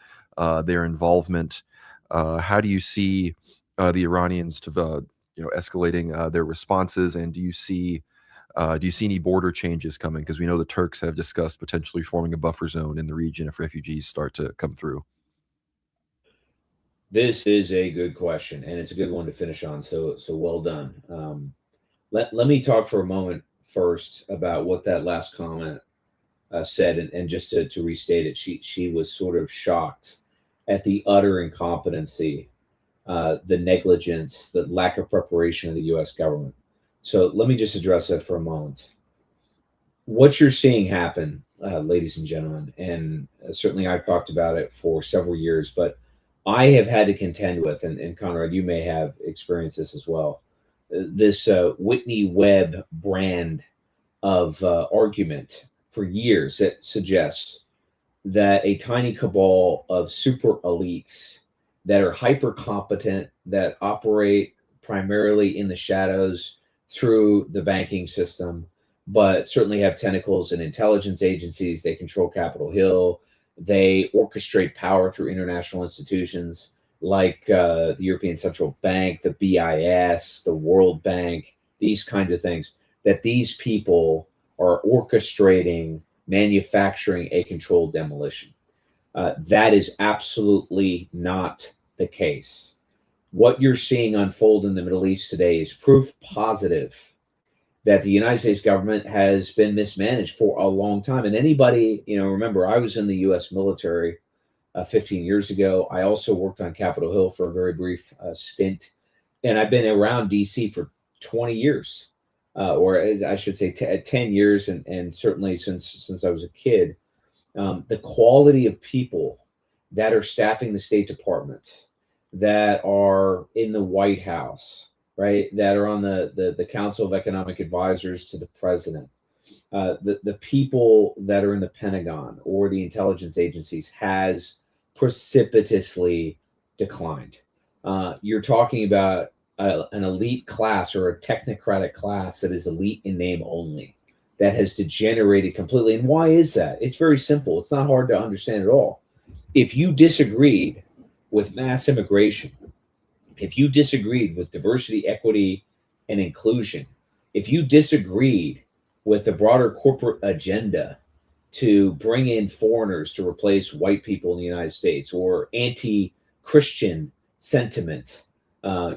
their involvement. How do you see the Iranians escalating their responses? And do you see any border changes coming? Because we know the Turks have discussed potentially forming a buffer zone in the region if refugees start to come through. This is a good question, and it's a good one to finish on. So well done. Let me talk for a moment first about what that last comment said, and just to restate it, she was sort of shocked at the utter incompetency, the negligence, the lack of preparation of the U.S. government. So let me just address that for a moment. What you're seeing happen, ladies and gentlemen, and certainly I've talked about it for several years, but I have had to contend with, and Conrad, you may have experienced this as well, this Whitney Webb brand of argument for years that suggests that a tiny cabal of super elites that are hyper competent, that operate primarily in the shadows through the banking system, but certainly have tentacles in intelligence agencies. They control Capitol Hill. They orchestrate power through international institutions like the European Central Bank, the BIS, the World Bank, these kinds of things, that these people are orchestrating, manufacturing a controlled demolition. That is absolutely not the case. What you're seeing unfold in the Middle East today is proof positive that the United States government has been mismanaged for a long time. And anybody, remember, I was in the U.S. military 15 years ago. I also worked on Capitol Hill for a very brief stint. And I've been around D.C. for 20 years. Or I should say 10 years, and certainly since I was a kid. The quality of people that are staffing the State Department, that are in the White House, right, that are on the Council of Economic Advisors to the President, the people that are in the Pentagon or the intelligence agencies has precipitously declined. You're talking about an elite class or a technocratic class that is elite in name only, that has degenerated completely. And why is that? It's very simple. It's not hard to understand at all. If you disagreed with mass immigration, if you disagreed with diversity, equity, and inclusion, if you disagreed with the broader corporate agenda to bring in foreigners to replace white people in the United States, or anti-Christian sentiment,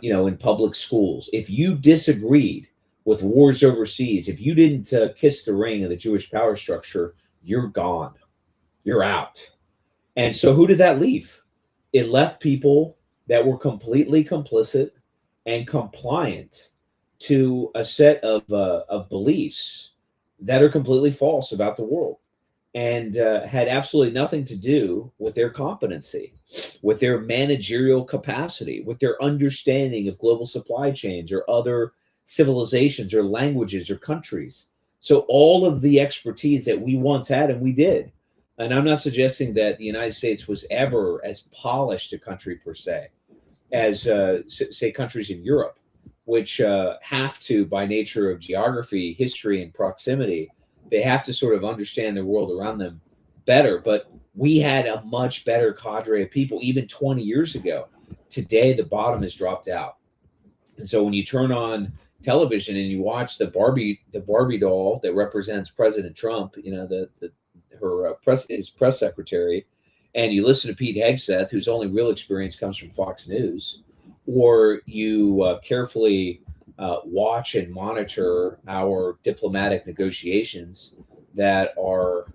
in public schools, if you disagreed with wars overseas, if you didn't kiss the ring of the Jewish power structure, you're gone. You're out. And so who did that leave? It left people that were completely complicit and compliant to a set of beliefs that are completely false about the world, and had absolutely nothing to do with their competency, with their managerial capacity, with their understanding of global supply chains or other civilizations or languages or countries. So all of the expertise that we once had, and we did. And I'm not suggesting that the United States was ever as polished a country per se as, say, countries in Europe, which have to, by nature of geography, history, and proximity, they have to sort of understand the world around them better. But we had a much better cadre of people even 20 years ago. Today, the bottom has dropped out. And so when you turn on television and you watch the Barbie doll that represents President Trump, his press secretary, and you listen to Pete Hegseth, whose only real experience comes from Fox News, or you carefully watch and monitor our diplomatic negotiations that are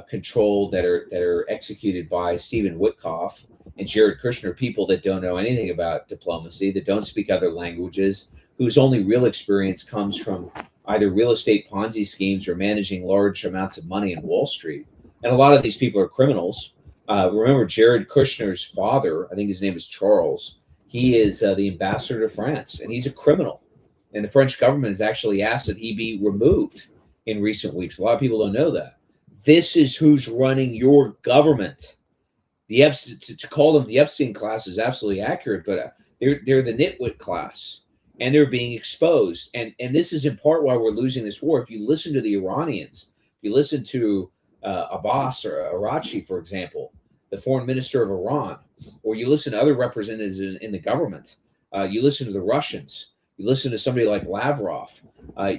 controlled, that are executed by Stephen Witkoff and Jared Kushner, people that don't know anything about diplomacy, that don't speak other languages, whose only real experience comes from either real estate Ponzi schemes or managing large amounts of money in Wall Street. And a lot of these people are criminals. Remember, Jared Kushner's father, I think his name is Charles, he is the ambassador to France, and he's a criminal. And the French government has actually asked that he be removed in recent weeks. A lot of people don't know that. This is who's running your government. To call them the Epstein class is absolutely accurate, but they're the nitwit class, and they're being exposed. And this is in part why we're losing this war. If you listen to the Iranians, if you listen to Abbas or Arachi, for example, the foreign minister of Iran, or you listen to other representatives in the government, you listen to the Russians, you listen to somebody like Lavrov,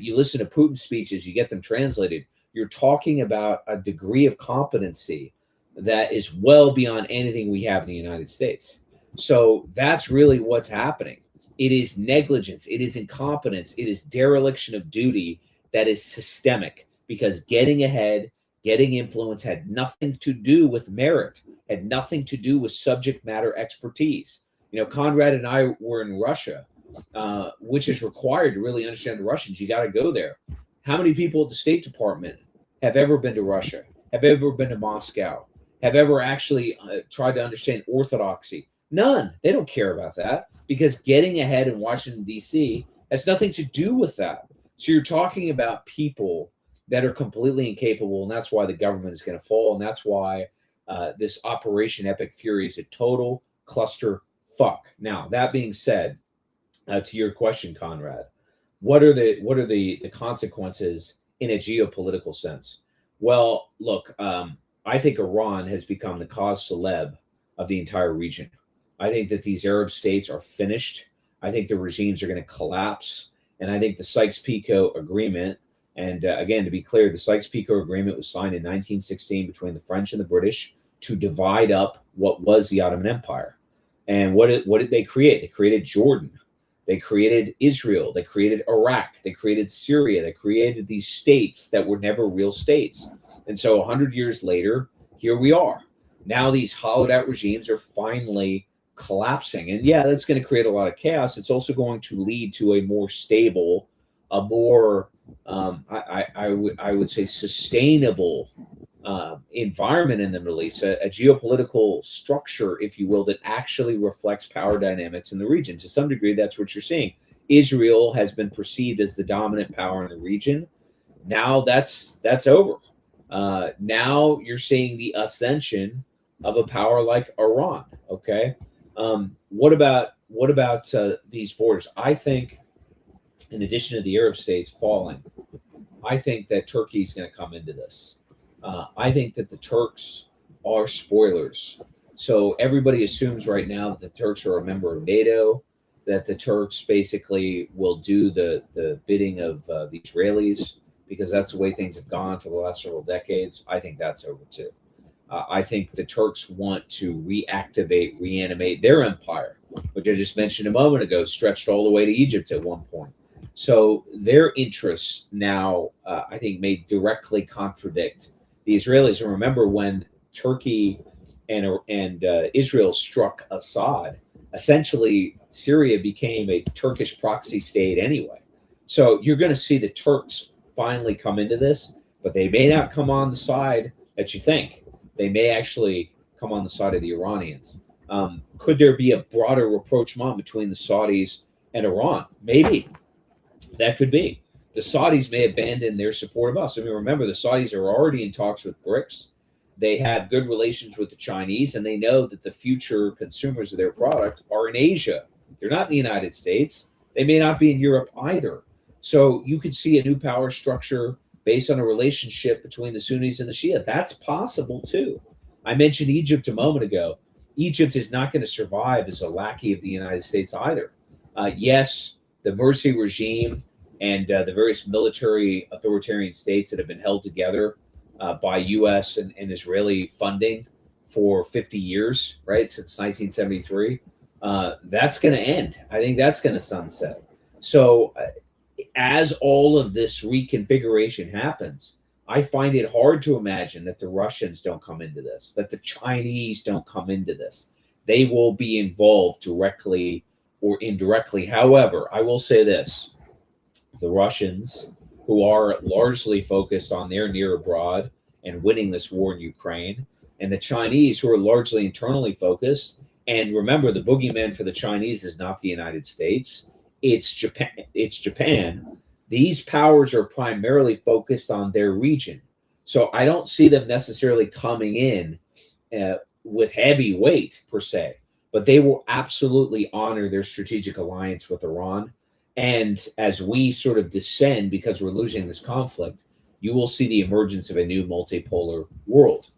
you listen to Putin's speeches, you get them translated. You're talking about a degree of competency that is well beyond anything we have in the United States. So that's really what's happening. It is negligence, it is incompetence, it is dereliction of duty that is systemic, because getting ahead, getting influence had nothing to do with merit, had nothing to do with subject matter expertise. You know, Conrad and I were in Russia, which is required to really understand the Russians. You got to go there. How many people at the State Department have ever been to Russia, have ever been to Moscow, have ever actually tried to understand orthodoxy? None. They don't care about that, because getting ahead in Washington, D.C. has nothing to do with that. So you're talking about people that are completely incapable, and that's why the government is going to fall, and that's why this Operation Epic Fury is a total cluster fuck. Now, that being said, to your question, Conrad, what are the consequences in a geopolitical sense? Well, look, I think Iran has become the cause célèbre of the entire region. I think that these Arab states are finished. I think the regimes are going to collapse. And I think the Sykes-Picot Agreement, and again, to be clear, the Sykes-Picot Agreement was signed in 1916 between the French and the British to divide up what was the Ottoman Empire. And what did they create? They created Jordan. They created Israel. They created Iraq. They created Syria. They created these states that were never real states. And so 100 years later, here we are. Now these hollowed out regimes are finally collapsing. And yeah, that's going to create a lot of chaos. It's also going to lead to a more stable, a more, I would say, sustainable environment in the Middle East, a geopolitical structure, if you will, that actually reflects power dynamics in the region. To some degree, that's what you're seeing. Israel has been perceived as the dominant power in the region. Now that's over. Now you're seeing the ascension of a power like Iran. Okay, what about these borders? I think, in addition to the Arab states falling, I think that Turkey is going to come into this. I think that the Turks are spoilers. So everybody assumes right now that the Turks are a member of NATO, that the Turks basically will do the bidding of the Israelis, because that's the way things have gone for the last several decades. I think that's over too. I think the Turks want to reactivate, reanimate their empire, which I just mentioned a moment ago, stretched all the way to Egypt at one point. So their interests now, I think, may directly contradict the Israelis. And remember, when Turkey and Israel struck Assad, essentially Syria became a Turkish proxy state anyway. So you're going to see the Turks finally come into this, but they may not come on the side that you think. They may actually come on the side of the Iranians. Could there be a broader rapprochement between the Saudis and Iran? Maybe. That could be. The Saudis may abandon their support of us. I mean, remember, the Saudis are already in talks with BRICS. They have good relations with the Chinese, and they know that the future consumers of their product are in Asia. They're not in the United States. They may not be in Europe either. So you could see a new power structure based on a relationship between the Sunnis and the Shia. That's possible too. I mentioned Egypt a moment ago. Egypt is not going to survive as a lackey of the United States either. Yes, the Morsi regime and the various military authoritarian states that have been held together by U.S. and Israeli funding for 50 years, right, since 1973, that's going to end. I think that's going to sunset. So as all of this reconfiguration happens, I find it hard to imagine that the Russians don't come into this, that the Chinese don't come into this. They will be involved directly or indirectly. However, I will say this: the Russians, who are largely focused on their near abroad and winning this war in Ukraine, and the Chinese, who are largely internally focused. And remember, the boogeyman for the Chinese is not the United States; it's Japan. It's Japan. These powers are primarily focused on their region, so I don't see them necessarily coming in with heavy weight per se, but they will absolutely honor their strategic alliance with Iran. And as we sort of descend because we're losing this conflict, you will see the emergence of a new multipolar world.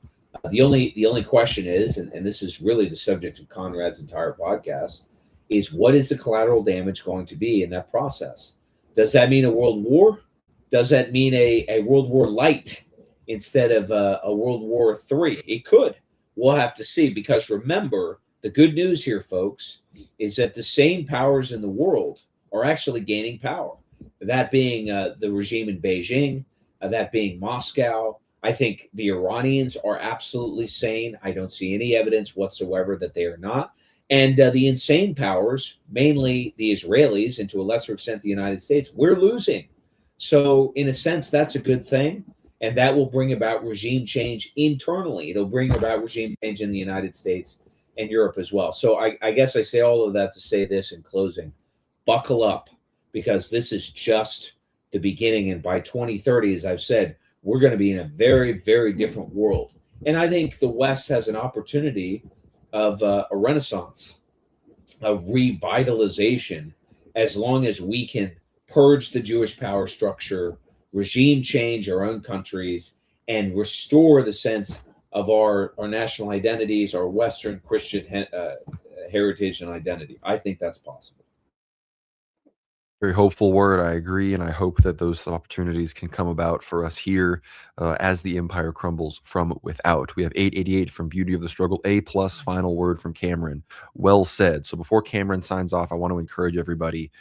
The only question is, and this is really the subject of Conrad's entire podcast, is what is the collateral damage going to be in that process? Does that mean a world war? Does that mean a World War light instead of a World War III? It could. We'll have to see, because remember, the good news here, folks, is that the same powers in the world are actually gaining power. That being the regime in Beijing, that being Moscow. I think the Iranians are absolutely sane. I don't see any evidence whatsoever that they are not. And the insane powers, mainly the Israelis and to a lesser extent the United States, we're losing. So, in a sense, that's a good thing. And that will bring about regime change internally. It'll bring about regime change in the United States and Europe as well. So, I guess I say all of that to say this in closing: buckle up, because this is just the beginning. And by 2030, as I've said, we're going to be in a very, very different world. And I think the West has an opportunity of a renaissance, of revitalization, as long as we can purge the Jewish power structure, regime change our own countries, and restore the sense of our national identities, our Western Christian heritage and identity. I think that's possible. Very hopeful word. I agree, and I hope that those opportunities can come about for us here as the empire crumbles from without. We have 888 from Beauty of the Struggle. A plus final word from Cameron. Well said. So before Cameron signs off, I want to encourage everybody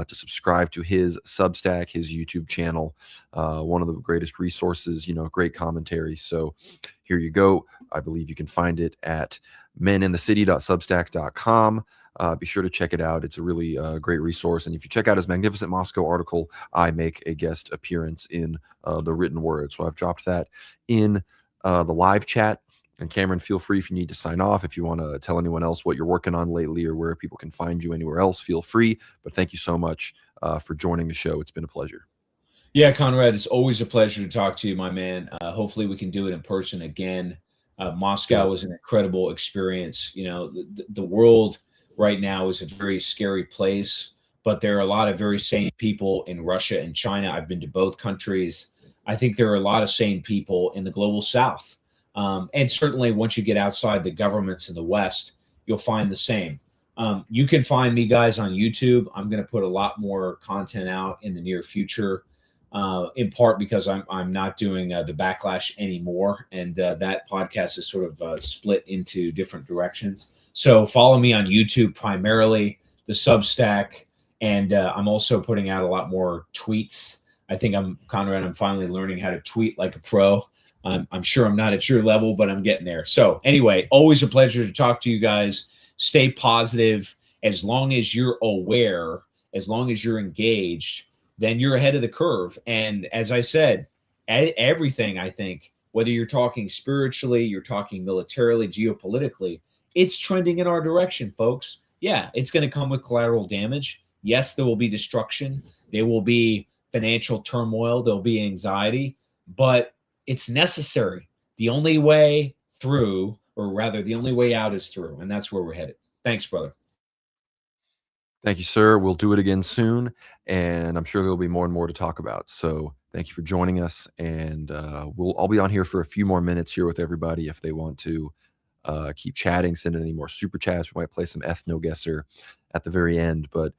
to subscribe to his Substack, his YouTube channel. One of the greatest resources, great commentary. So here you go. I believe you can find it at meninthecity.substack.com. Be sure to check it out. It's a really great resource. And if you check out his magnificent Moscow article, I make a guest appearance in the written word. So I've dropped that in the live chat. And Cameron, feel free if you need to sign off. If you want to tell anyone else what you're working on lately or where people can find you anywhere else, feel free. But thank you so much for joining the show. It's been a pleasure. Yeah, Conrad, it's always a pleasure to talk to you, my man. Hopefully we can do it in person again. Moscow was an incredible experience. The world right now is a very scary place, but there are a lot of very sane people in Russia and China. I've been to both countries. I think there are a lot of sane people in the global South. And certainly once you get outside the governments in the West, you'll find the same. You can find me, guys, on YouTube. I'm going to put a lot more content out in the near future, in part because I'm not doing the Backlash anymore. And that podcast is sort of split into different directions. So follow me on YouTube primarily, the Substack, and I'm also putting out a lot more tweets. I think I'm finally learning how to tweet like a pro. I'm sure I'm not at your level, but I'm getting there. So anyway, always a pleasure to talk to you guys. Stay positive. As long as you're aware, as long as you're engaged, then you're ahead of the curve. And as I said, everything, I think, whether you're talking spiritually, you're talking militarily, geopolitically, it's trending in our direction, folks. Yeah, it's going to come with collateral damage. Yes, there will be destruction. There will be financial turmoil. There'll be anxiety, but it's necessary. The only way through, or rather the only way out, is through. And that's where we're headed. Thanks, brother. Thank you, sir. We'll do it again soon, and I'm sure there'll be more and more to talk about. So thank you for joining us, and I'll be on here for a few more minutes here with everybody if they want to keep chatting, send in any more super chats. We might play some Ethno Guesser at the very end, but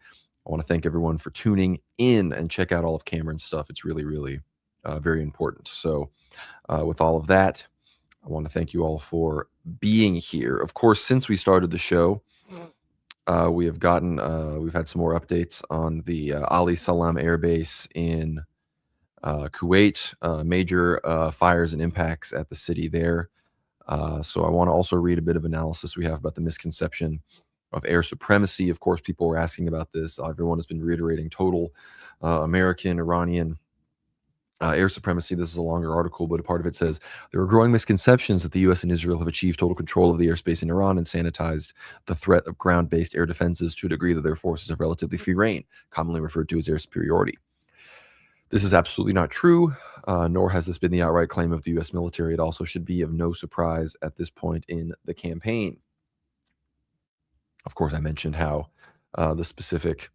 I want to thank everyone for tuning in and check out all of Cameron's stuff. It's really, really very important. So with all of that, I want to thank you all for being here. Of course, since we started the show, we've had some more updates on the Ali Salam Air Base in Kuwait, major fires and impacts at the city there. So I want to also read a bit of analysis we have about the misconception of air supremacy. Of course, people were asking about this. Everyone has been reiterating total American, Iranian air supremacy. This is a longer article, but a part of it says there are growing misconceptions that the U.S. and Israel have achieved total control of the airspace in Iran and sanitized the threat of ground-based air defenses to a degree that their forces have relatively free reign, commonly referred to as air superiority. This is absolutely not true, nor has this been the outright claim of the U.S. military. It also should be of no surprise at this point in the campaign. Of course, I mentioned how the specific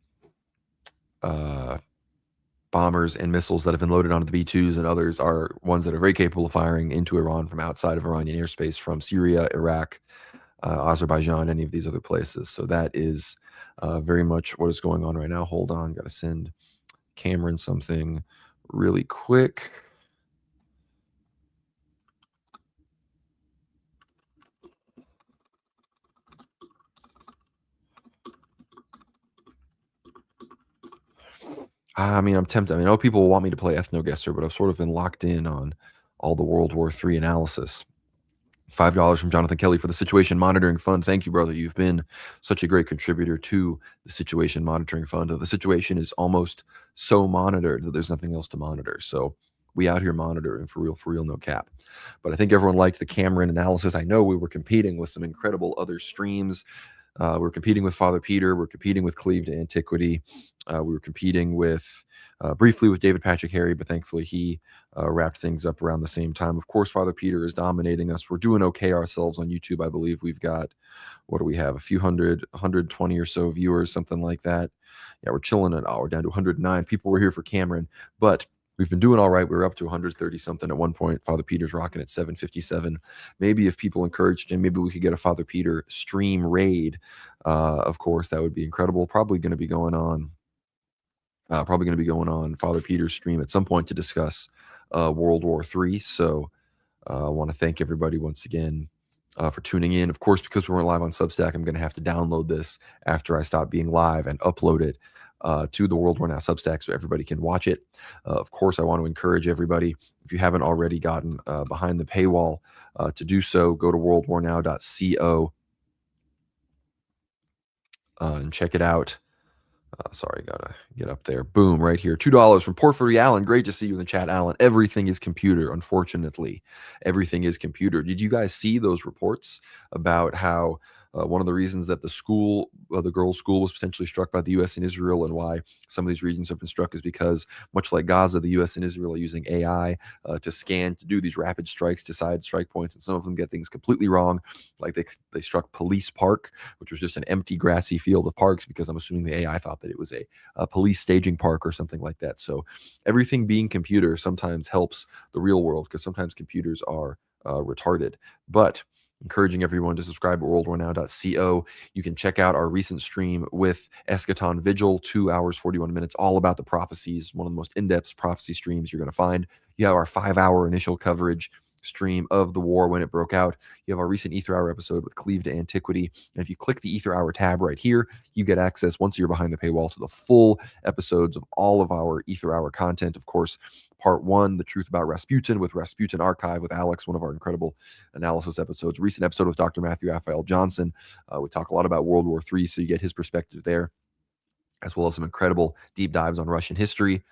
bombers and missiles that have been loaded onto the B-2s and others are ones that are very capable of firing into Iran from outside of Iranian airspace, from Syria, Iraq, Azerbaijan, any of these other places. So that is very much what is going on right now. Hold on, got to send Cameron something really quick. I mean, I'm tempted. I mean, I know people want me to play Ethnoguesser, but I've sort of been locked in on all the World War III analysis. $5 from Jonathan Kelly for the Situation Monitoring Fund. Thank you, brother. You've been such a great contributor to the Situation Monitoring Fund. The situation is almost so monitored that there's nothing else to monitor. So we out here monitoring for real, no cap. But I think everyone liked the Cameron analysis. I know we were competing with some incredible other streams. We're competing with Father Peter. We're competing with Cleave to Antiquity. We were competing with briefly with David Patrick Harry, but thankfully he wrapped things up around the same time. Of course, Father Peter is dominating us. We're doing okay ourselves on YouTube. I believe we've got, what do we have? A few hundred, 120 or so viewers, something like that. Yeah, we're chilling at we're down to 109. People were here for Cameron, but we've been doing all right. We were up to 130 something at one point. Father Peter's rocking at 757. Maybe if people encouraged him, maybe we could get a Father Peter stream raid. Of course, that would be incredible. Probably going to be going on Father Peter's stream at some point to discuss World War III. So I want to thank everybody once again for tuning in. Of course, because we weren't live on Substack, I'm going to have to download this after I stop being live and upload it to the World War Now Substack so everybody can watch it. Of course, I want to encourage everybody, if you haven't already gotten behind the paywall, to do so. Go to worldwarnow.co and check it out. Sorry, gotta get up there. Boom, right here. $2 from Porphyry Allen. Great to see you in the chat, Alan. Everything is computer, unfortunately. Everything is computer. Did you guys see those reports about how one of the reasons that the girls' school was potentially struck by the U.S. and Israel, and why some of these regions have been struck, is because, much like Gaza, the U.S. and Israel are using AI to scan, to do these rapid strikes, decide strike points, and some of them get things completely wrong. Like they struck Police Park, which was just an empty grassy field of parks, because I'm assuming the AI thought that it was a police staging park or something like that. So everything being computer sometimes helps the real world, because sometimes computers are retarded. But encouraging everyone to subscribe at worldwarnow.co. You can check out our recent stream with Eschaton Vigil, 2 hours, 41 minutes, all about the prophecies, one of the most in-depth prophecy streams you're going to find. You have our 5-hour initial coverage stream of the war when it broke out. You have our recent Ether Hour episode with Cleave to Antiquity. And if you click the Ether Hour tab right here, you get access, once you're behind the paywall, to the full episodes of all of our Ether Hour content. Of course, Part 1, The Truth About Rasputin, with Rasputin Archive with Alex, one of our incredible analysis episodes. Recent episode with Dr. Matthew Raphael Johnson. We talk a lot about World War III, so you get his perspective there, as well as some incredible deep dives on Russian history.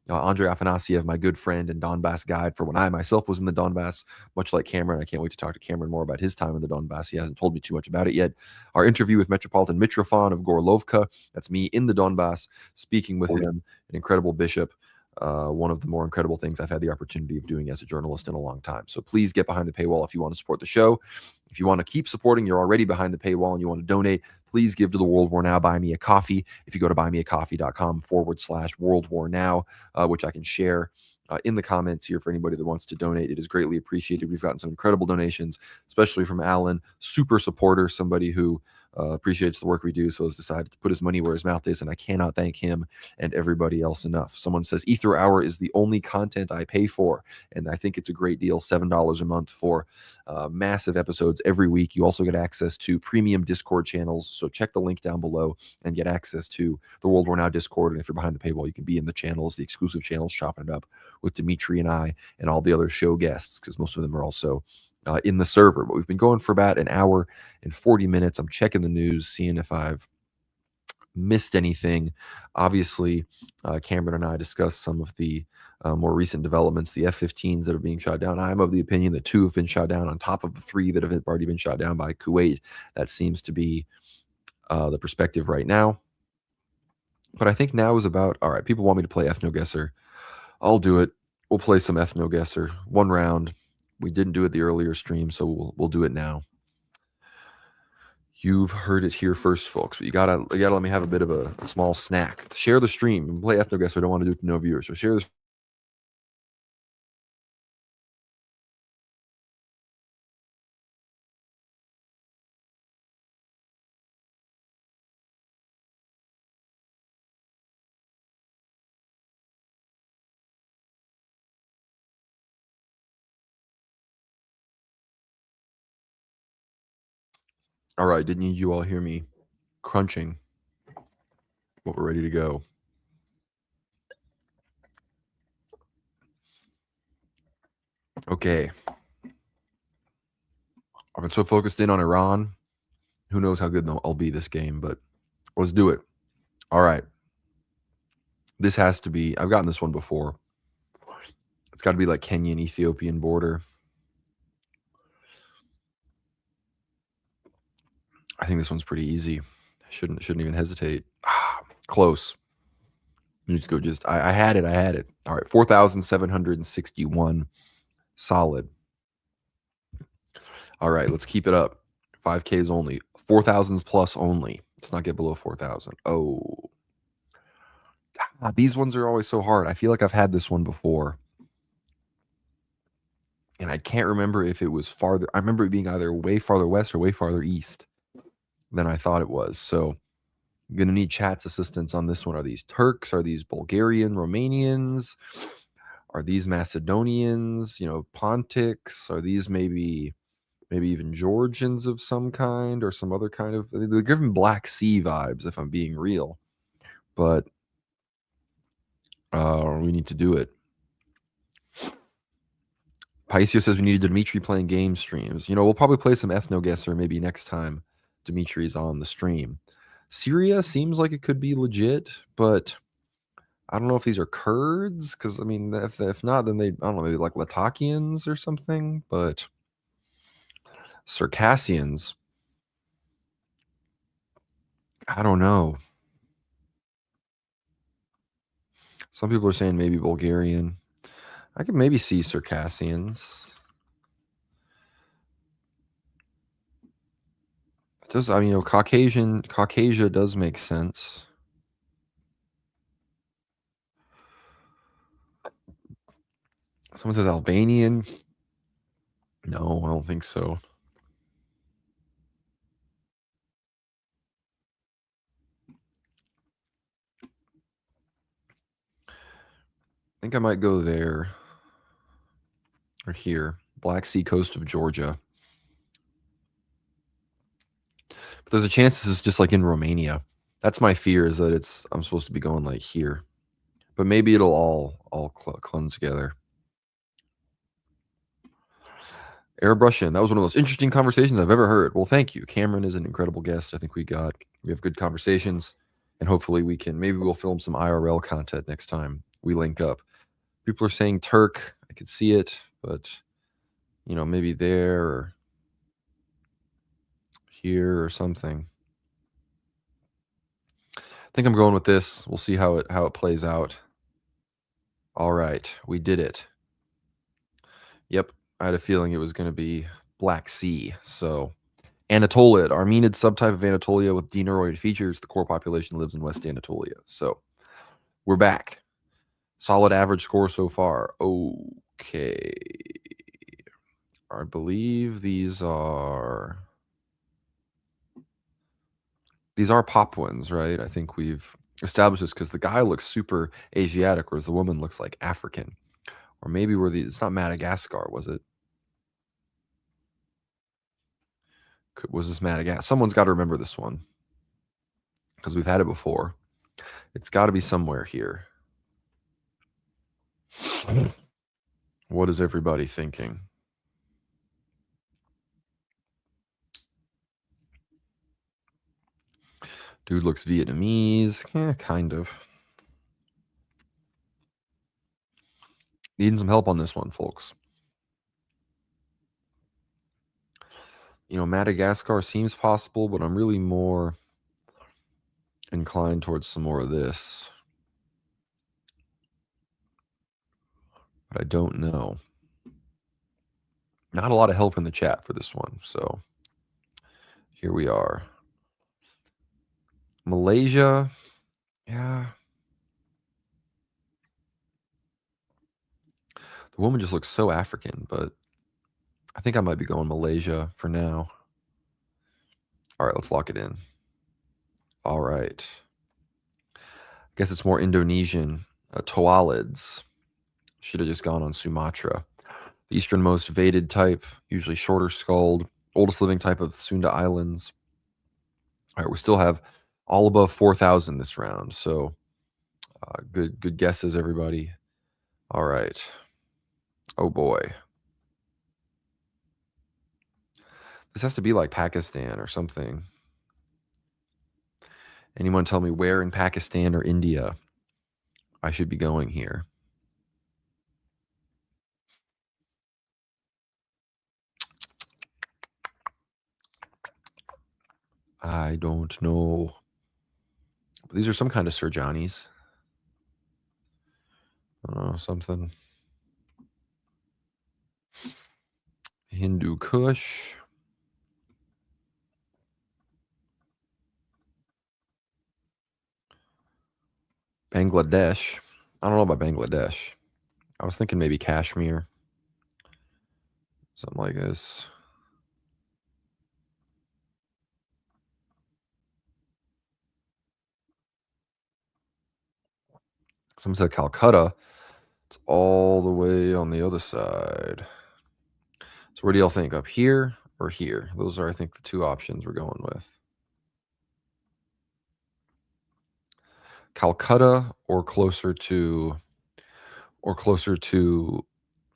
Andrei Afanasiev, my good friend and Donbass guide for when I myself was in the Donbass, much like Cameron. I can't wait to talk to Cameron more about his time in the Donbass. He hasn't told me too much about it yet. Our interview with Metropolitan Mitrofan of Gorlovka, that's me in the Donbass, speaking with him, an incredible bishop. One of the more incredible things I've had the opportunity of doing as a journalist in a long time. So please get behind the paywall if you want to support the show. If you want to keep supporting, you're already behind the paywall and you want to donate, please give to the World War Now Buy Me a Coffee. If you go to buymeacoffee.com/World War Now, which I can share in the comments here for anybody that wants to donate. It is greatly appreciated. We've gotten some incredible donations, especially from Alan, super supporter, somebody who appreciates the work we do, so has decided to put his money where his mouth is, and I cannot thank him and everybody else enough. Someone says Ether Hour is the only content I pay for, and I think it's a great deal. $7 a month for massive episodes every week. You also get access to premium Discord channels, so check the link down below and get access to the World War Now Discord. And if you're behind the paywall, you can be in the channels, the exclusive channels, chopping it up with Dimitri and I and all the other show guests, because most of them are also in the server. But we've been going for about an hour and 40 minutes. I'm checking the news, seeing if I've missed anything. Obviously, Cameron and I discussed some of the more recent developments, the F-15s that are being shot down. I'm of the opinion that 2 have been shot down on top of the 3 that have already been shot down by Kuwait. That seems to be the perspective right now. But I think now is about, all right, people want me to play Ethno-Guesser. I'll do it. We'll play some Ethno-Guesser. 1 round. We didn't do it the earlier stream, so we'll do it now. You've heard it here first, folks. But you gotta let me have a bit of a small snack. Share the stream and play Ethno-Guesser. I don't want to do it to no viewers. So share the. All right, didn't you all hear me crunching? But we're ready to go. Okay. I've been so focused in on Iran. Who knows how good I'll be this game, but let's do it. All right. This has to be, I've gotten this one before. It's got to be like Kenyan-Ethiopian border. I think this one's pretty easy. Shouldn't even hesitate. Close. You just go I had it. All right, 4,761. Solid. All right, let's keep it up. 5Ks only. 4,000s plus only. Let's not get below 4,000. Oh. These ones are always so hard. I feel like I've had this one before. And I can't remember if it was farther. I remember it being either way farther west or way farther east than I thought it was. So I'm going to need chat's assistance on this one. Are these Turks? Are these Bulgarian, Romanians? Are these Macedonians? You know, Pontics? Are these maybe even Georgians of some kind or some other kind of... They're giving Black Sea vibes, if I'm being real. But we need to do it. Paisio says we need Dimitri playing game streams. You know, we'll probably play some Ethno-Guesser maybe next time Dimitri's on the stream. Syria seems like it could be legit, but I don't know if these are Kurds, because, I mean, if not, then they, I don't know, maybe like Latakians or something, but Circassians, I don't know. Some people are saying maybe Bulgarian. I could maybe see Circassians. It does, I mean, you know, Caucasia does make sense. Someone says Albanian. No, I don't think so. I think I might go there or here. Black Sea coast of Georgia. But there's a chance this is just like in Romania. That's my fear, is that I'm supposed to be going like here. But maybe it'll all clump together. Airbrushing. That was one of the most interesting conversations I've ever heard. Well, thank you. Cameron is an incredible guest. I think we have good conversations, and hopefully maybe we'll film some IRL content next time we link up. People are saying Turk. I could see it, but you know, maybe there or here or something. I think I'm going with this. We'll see how it plays out. All right, we did it. Yep, I had a feeling it was going to be Black Sea. So Anatolia, Armenid subtype of Anatolia with deneroid features. The core population lives in West Anatolia. So we're back. Solid average score so far. Okay. I believe these are... these are Papuans, right? I think we've established this because the guy looks super Asiatic, whereas the woman looks like African. Or maybe it's not Madagascar, was it? Was this Madagascar? Someone's got to remember this one because we've had it before. It's got to be somewhere here. What is everybody thinking? Dude looks Vietnamese. Kind of. Needing some help on this one, folks. You know, Madagascar seems possible, but I'm really more inclined towards some more of this. But I don't know. Not a lot of help in the chat for this one, so here we are. Malaysia, yeah. The woman just looks so African, but I think I might be going Malaysia for now. All right, let's lock it in. All right. I guess it's more Indonesian. Toalids. Should have just gone on Sumatra. The easternmost vaded type, usually shorter skulled, oldest living type of Sunda Islands. All right, we still have all above 4,000 this round, so good guesses, everybody. All right. Oh boy. This has to be like Pakistan or something. Anyone tell me where in Pakistan or India I should be going here? I don't know. But these are some kind of Surjanis. I don't know, something. Hindu Kush. Bangladesh. I don't know about Bangladesh. I was thinking maybe Kashmir. Something like this. Someone said Calcutta. It's all the way on the other side. So where do y'all think? Up here or here? Those are, I think, the two options we're going with. Calcutta or closer to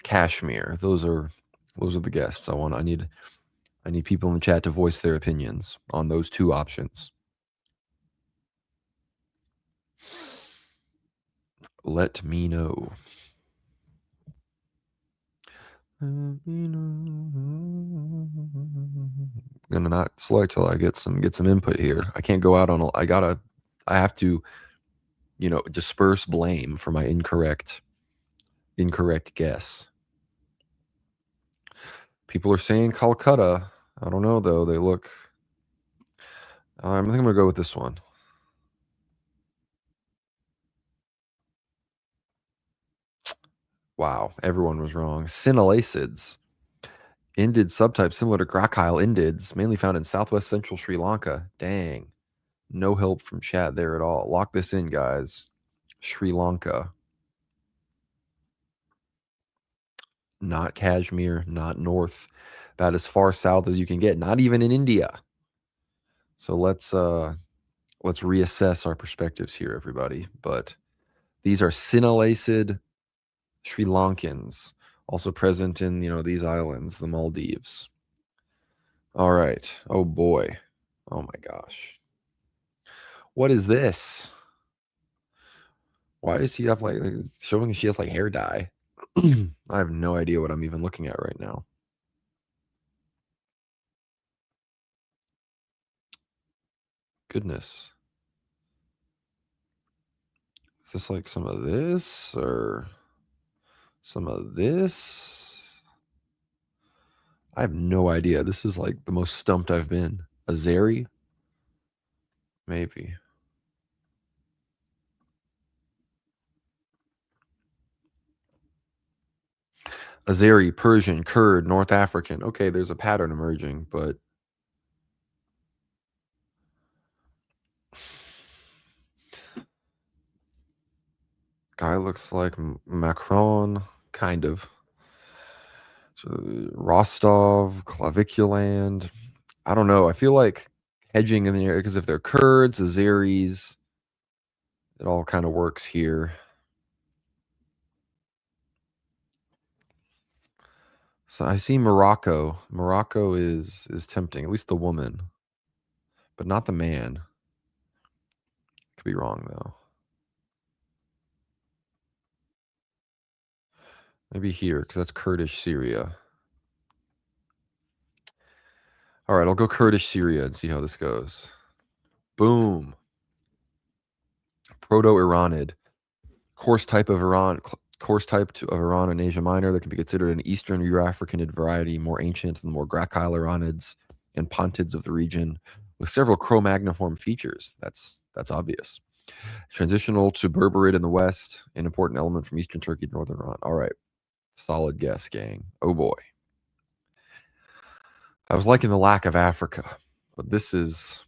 Kashmir. Those are the guests. I need people in the chat to voice their opinions on those two options. Let me know. I'm gonna not select till I get some input here. I can't go out on. I have to, disperse blame for my incorrect guess. People are saying Calcutta. I don't know though. They look. I think I'm gonna go with this one. Wow, everyone was wrong. Synelacids. Indid subtype similar to crocodile indids, mainly found in southwest central Sri Lanka. Dang. No help from chat there at all. Lock this in, guys. Sri Lanka. Not Kashmir, not north. About as far south as you can get, not even in India. So let's reassess our perspectives here, everybody. But these are Synelacid Sri Lankans, also present in, these islands, the Maldives. All right. Oh boy. Oh my gosh. What is this? Why does she have showing she has hair dye? I have no idea what I'm even looking at right now. Goodness. Is this like some of this or some of this? I have no idea. This is like the most stumped I've been. Azeri? Maybe. Azeri, Persian, Kurd, North African. Okay, there's a pattern emerging, but guy looks like Macron, kind of. So Rostov, Claviculand. I don't know. I feel like hedging in the area, because if they're Kurds, Azeris, it all kind of works here. So I see Morocco. Morocco is tempting, at least the woman, but not the man. Could be wrong though. Maybe here, because that's Kurdish Syria. All right, I'll go Kurdish Syria and see how this goes. Boom. Proto-Iranid. Coarse type of Iran in Asia Minor that can be considered an Eastern Euro-Africanid variety, more ancient than the more Gracile Iranids and Pontids of the region, with several Cro-Magniform features. That's obvious. Transitional to Berberid in the west, an important element from Eastern Turkey to Northern Iran. All right, solid guess, gang. Oh boy. I was liking the lack of Africa, but this is,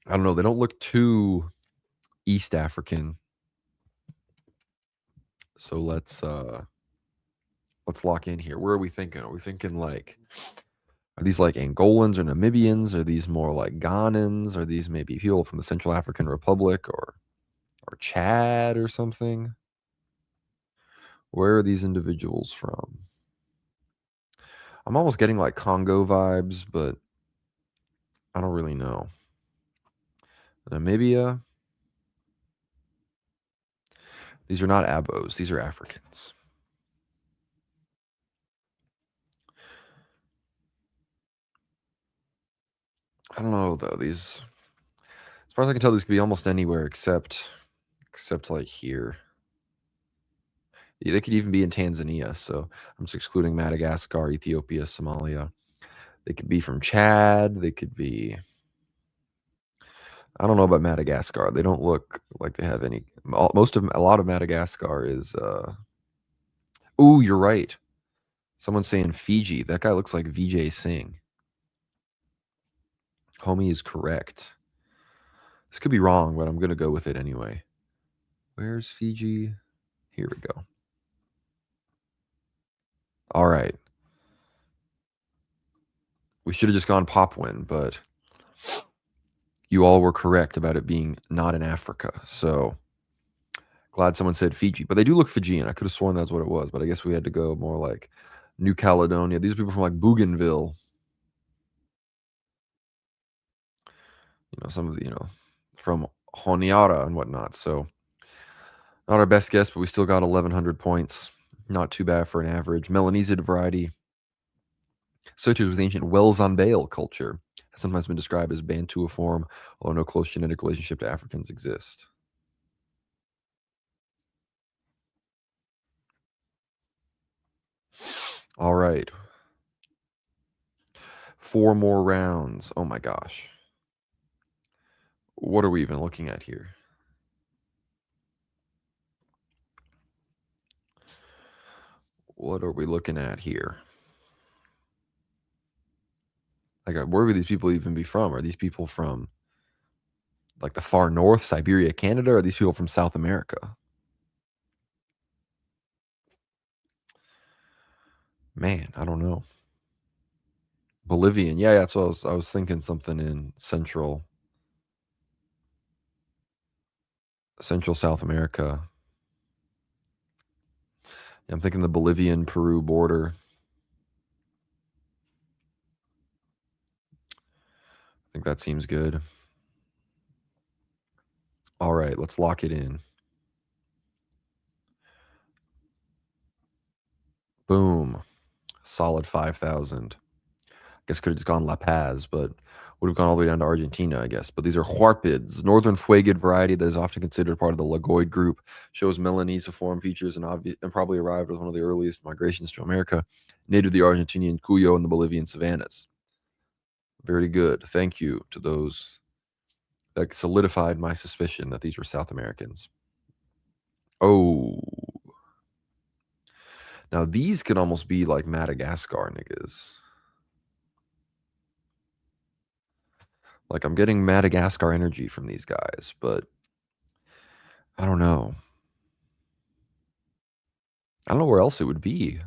I don't know, they don't look too East African. So let's lock in here. Where are we thinking? Are we thinking like, are these like Angolans or Namibians? Are these more like Ghanans? Are these maybe people from the Central African Republic or Chad or something? Where are these individuals from? I'm almost getting like Congo vibes, but I don't really know. Namibia. These are not Abos. These are Africans. I don't know though. These, as far as I can tell, these could be almost anywhere except like here. They could even be in Tanzania. So I'm just excluding Madagascar, Ethiopia, Somalia. They could be from Chad. They could be, I don't know about Madagascar. They don't look like they have any. A lot of Madagascar is. Ooh, you're right. Someone's saying Fiji. That guy looks like Vijay Singh. Homie is correct. This could be wrong, but I'm gonna go with it anyway. Where's Fiji? Here we go. All right. We should have just gone Papuan, but you all were correct about it being not in Africa. So glad someone said Fiji, but they do look Fijian. I could have sworn that's what it was, but I guess we had to go more like New Caledonia. These are people from like Bougainville. Some of the, from Honiara and whatnot. So not our best guess, but we still got 1,100 points. Not too bad for an average. Melanesid variety, associated with ancient Wells-on-Bale culture, has sometimes been described as Bantuiform, although no close genetic relationship to Africans exist. All right. 4 more rounds. Oh my gosh. What are we even looking at here? What are we looking at here? Like, where would these people even be from? Are these people from like the far north, Siberia, Canada? Or are these people from South America? Man, I don't know. Bolivian. Yeah, that's what I was thinking, something in Central South America. Yeah, I'm thinking the Bolivian-Peru border. I think that seems good. All right, let's lock it in. Boom. Solid 5,000. I guess could have just gone La Paz, but would have gone all the way down to Argentina, I guess. But these are Huarpids, northern Fueguid variety that is often considered part of the Lagoid group. Shows Melanesiform features and probably arrived with one of the earliest migrations to America, native to the Argentinian Cuyo and the Bolivian savannas. Very good. Thank you to those that solidified my suspicion that these were South Americans. Oh. Now, these could almost be like Madagascar niggas. Like, I'm getting Madagascar energy from these guys, but I don't know. I don't know where else it would be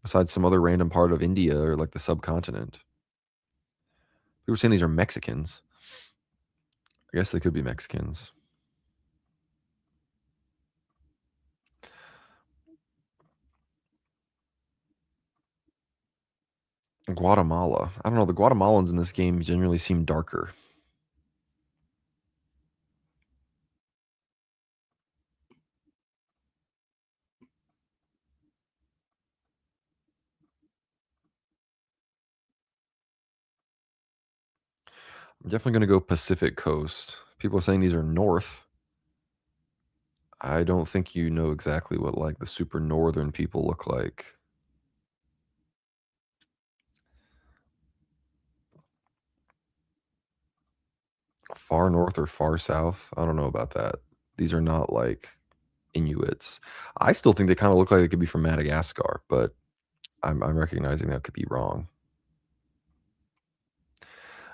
besides some other random part of India or like the subcontinent. People were saying these are Mexicans. I guess they could be Mexicans. Guatemala. I don't know. The Guatemalans in this game generally seem darker. I'm definitely going to go Pacific Coast. People are saying these are north. I don't think you know exactly what like the super northern people look like. Far north or far south? I don't know about that. These are not like Inuits. I still think they kind of look like they could be from Madagascar, but I'm recognizing that could be wrong.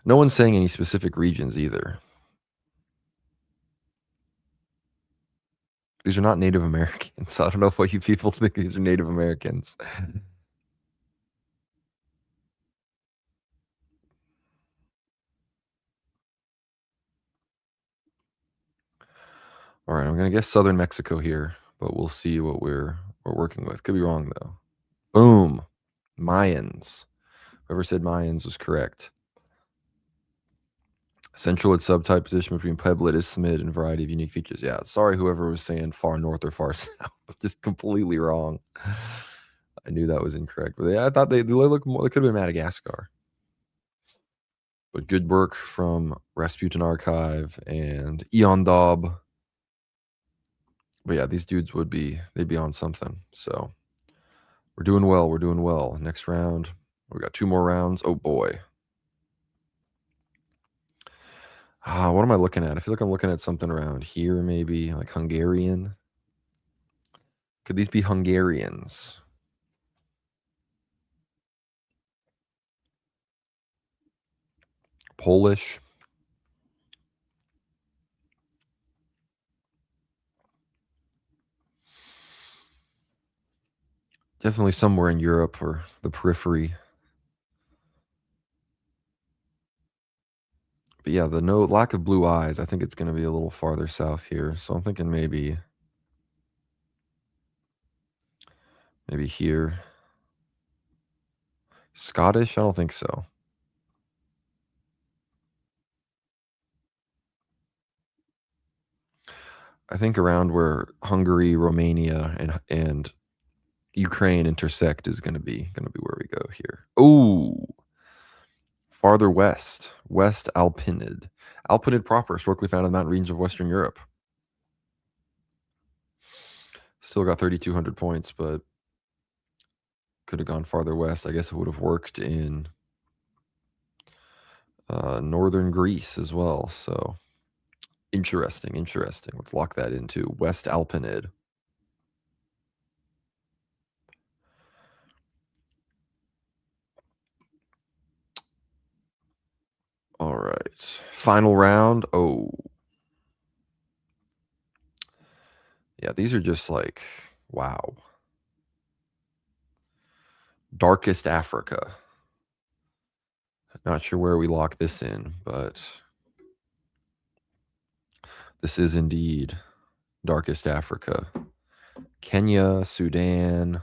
No one's saying any specific regions either. These are not Native Americans. I don't know what you people think these are Native Americans. All right, I'm gonna guess southern Mexico here, but we'll see what we're working with. Could be wrong though. Boom, Mayans. Whoever said Mayans was correct. Central and subtype position between Pueblo, Isthmid, and variety of unique features. Yeah, sorry whoever was saying far north or far south. Just completely wrong. I knew that was incorrect. But I thought they look more. They could have been Madagascar. But good work from Rasputin Archive and Eon Dob. But yeah, these dudes they'd be on something. So we're doing well. We're doing well. Next round, we got 2 more rounds. Oh boy. What am I looking at? I feel like I'm looking at something around here, maybe like Hungarian. Could these be Hungarians? Polish? Definitely somewhere in Europe or the periphery. But yeah, the lack of blue eyes, I think it's going to be a little farther south here. So I'm thinking maybe here. Scottish? I don't think so. I think around where Hungary, Romania, and Ukraine intersect is going to be where we go here. Oh, farther west, West Alpinid. Alpinid proper, historically found in the mountain regions of Western Europe. Still got 3,200 points, but could have gone farther west. I guess it would have worked in northern Greece as well. So interesting. Let's lock that into West Alpinid. All right. Final round. Oh. Yeah, these are just like, wow. Darkest Africa. Not sure where we lock this in, but this is indeed Darkest Africa. Kenya, Sudan.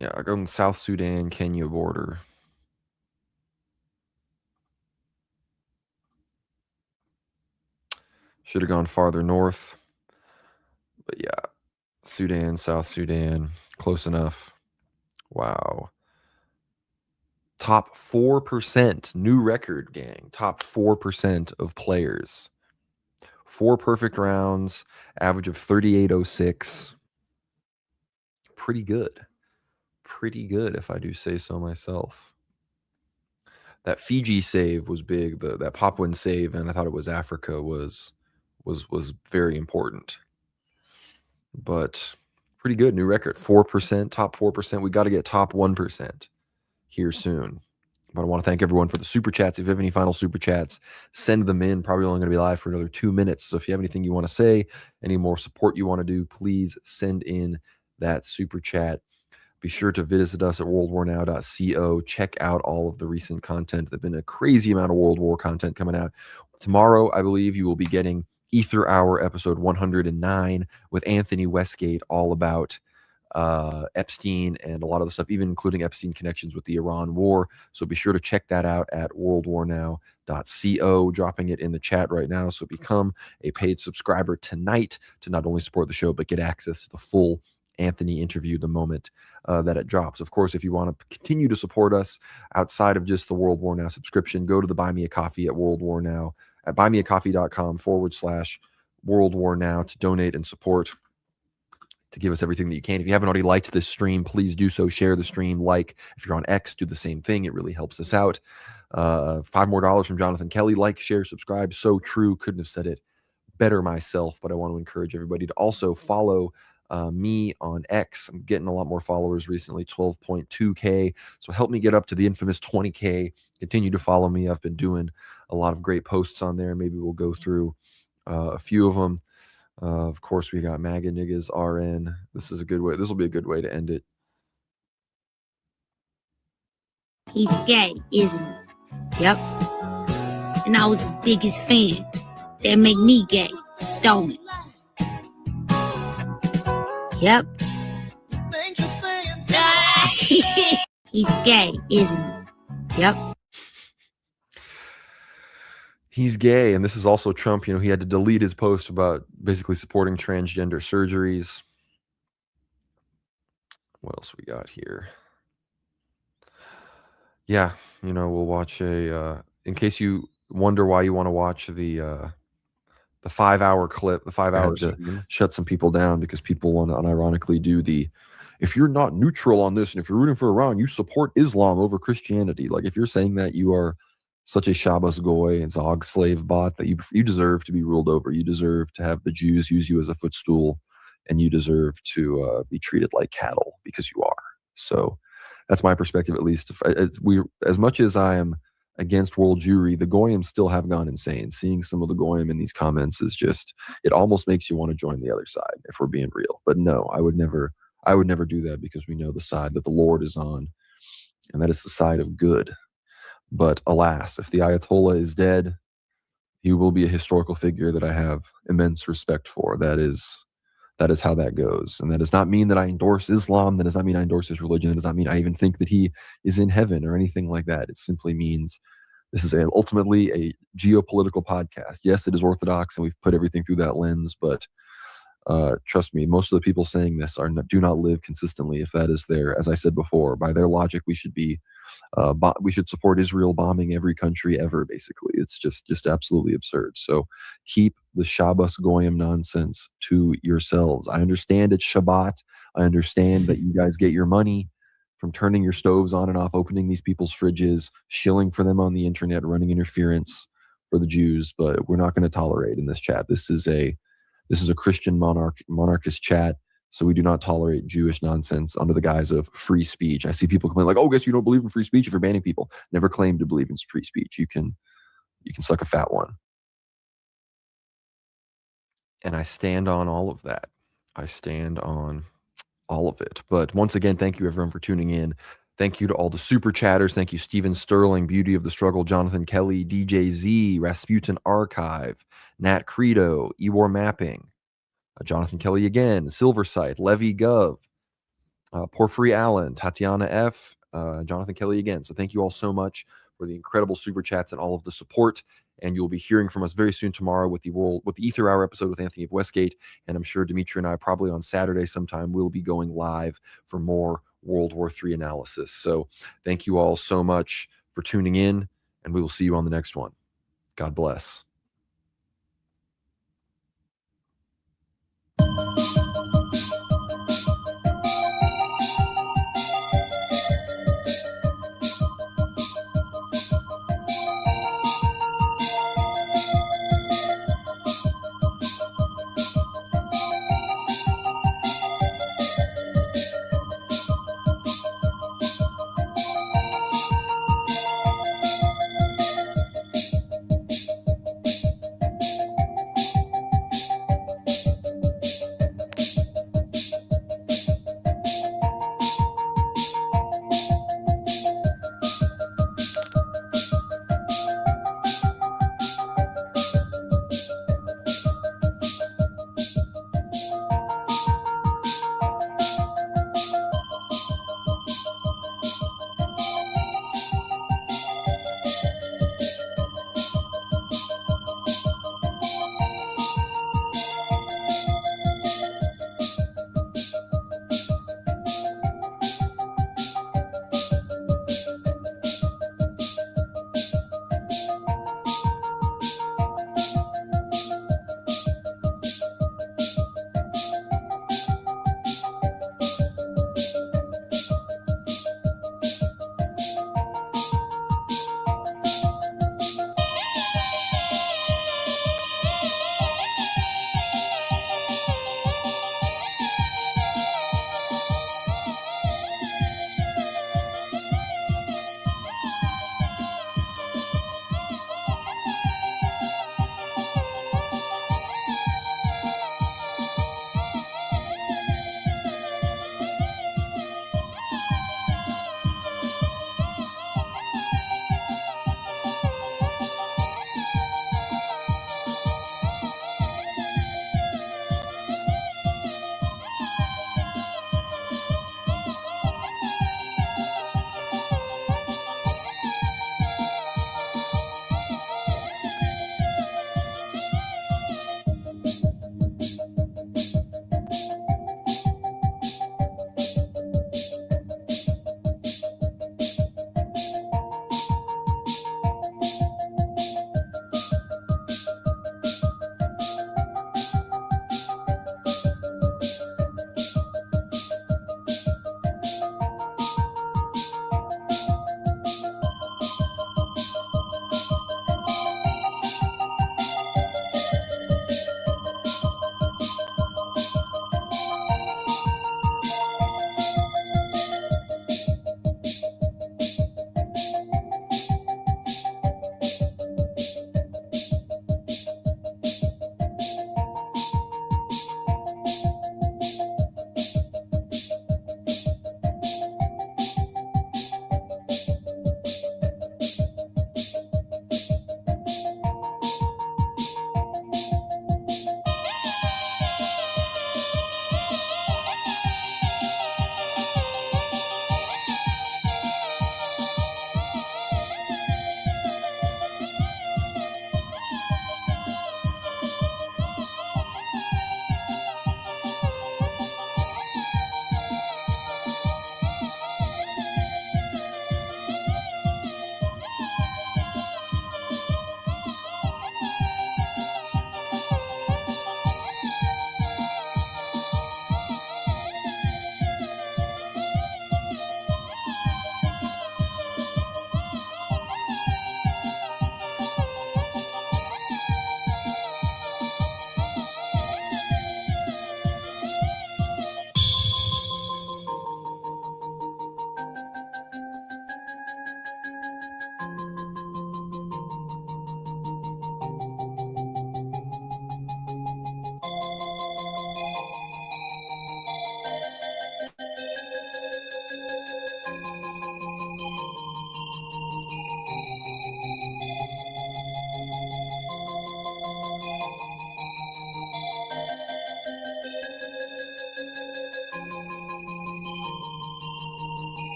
Yeah, I go South Sudan, Kenya border. Should have gone farther north. But yeah, Sudan, South Sudan, close enough. Wow. Top 4%, new record, gang. Top 4% of players. 4 perfect rounds, average of 38.06. Pretty good. Pretty good, if I do say so myself. That Fiji save was big. That Papuan save, and I thought it was Africa, was very important. But Pretty good. New record. 4%, top 4%. We got to get top 1% here soon. But I want to thank everyone for the super chats. If you have any final super chats, send them in. Probably only going to be live for another 2 minutes. So if you have anything you want to say, any more support you want to do, please send in that super chat. Be sure to visit us at worldwarnow.co. Check out all of the recent content. There's been a crazy amount of World War content coming out. Tomorrow, I believe you will be getting Ether Hour episode 109 with Anthony Westgate, all about Epstein and a lot of the stuff, even including Epstein connections with the Iran war. So be sure to check that out at worldwarnow.co, dropping it in the chat right now. So become a paid subscriber tonight to not only support the show, but get access to the full Anthony interview the moment that it drops. Of course, if you want to continue to support us outside of just the World War Now subscription, go to the Buy Me a Coffee at World War Now at buymeacoffee.com/World War Now to donate and support, to give us everything that you can. If you haven't already liked this stream, please do so. Share the stream. Like, if you're on X, do the same thing. It really helps us out. $5 more from Jonathan Kelly. Like, share, subscribe. So true. Couldn't have said it better myself, but I want to encourage everybody to also follow me on X. I'm getting a lot more followers recently, 12.2K. So help me get up to the infamous 20K. Continue to follow me. I've been doing a lot of great posts on there. Maybe we'll go through a few of them. Of course, we got MAGA niggas RN. This is a good way. This will be a good way to end it. He's gay, isn't he? Yep. And I was his biggest fan. That make me gay, don't it? Yep. He's gay, isn't he? Yep. He's gay, and this is also Trump. You know, he had to delete his post about basically supporting transgender surgeries. What else we got here? Yeah, you know, we'll watch a. In case you wonder why you want to watch the 5-hour clip, the 5 hours to shut some people down, because people want to unironically do the, if you're not neutral on this and if you're rooting for Iran, you support Islam over Christianity. Like, if you're saying that, you are such a Shabbos goy and Zog slave bot that you deserve to be ruled over. You deserve to have the Jews use you as a footstool, and you deserve to be treated like cattle, because you are. So that's my perspective, at least. As much as I am against world Jewry, the Goyim still have gone insane. Seeing some of the Goyim in these comments is just, it almost makes you want to join the other side, if we're being real. But no, I would never do that, because we know the side that the Lord is on, and that is the side of good. But alas, if the Ayatollah is dead, he will be a historical figure that I have immense respect for. That is how that goes. And that does not mean that I endorse Islam. That does not mean I endorse his religion. That does not mean I even think that he is in heaven or anything like that. It simply means this is ultimately a geopolitical podcast. Yes, it is orthodox, and we've put everything through that lens, but trust me, most of the people saying this do not live consistently. If that is as I said before, by their logic, we should support Israel bombing every country ever, basically. It's just absolutely absurd. So keep the Shabbos Goyim nonsense to yourselves. I understand it's Shabbat. I understand that you guys get your money from turning your stoves on and off, opening these people's fridges, shilling for them on the internet, running interference for the Jews, but we're not going to tolerate in this chat. This is a Christian monarchist chat. So we do not tolerate Jewish nonsense under the guise of free speech. I see people complain like, "Oh, guess you don't believe in free speech if you're banning people." Never claimed to believe in free speech. You can suck a fat one. And I stand on all of that. I stand on all of it. But once again, thank you everyone for tuning in. Thank you to all the super chatters. Thank you, Stephen Sterling, Beauty of the Struggle, Jonathan Kelly, DJ Z, Rasputin Archive, Nat Credo, Ewar Mapping, Jonathan Kelly again, Silversight, Levy Gov, Porphyry Allen, Tatiana F, Jonathan Kelly again. So thank you all so much for the incredible super chats and all of the support. And you'll be hearing from us very soon tomorrow with the Ether Hour episode with Anthony of Westgate. And I'm sure Dimitri and I, probably on Saturday sometime, will be going live for more World War III analysis. So thank you all so much for tuning in, and we will see you on the next one. God bless.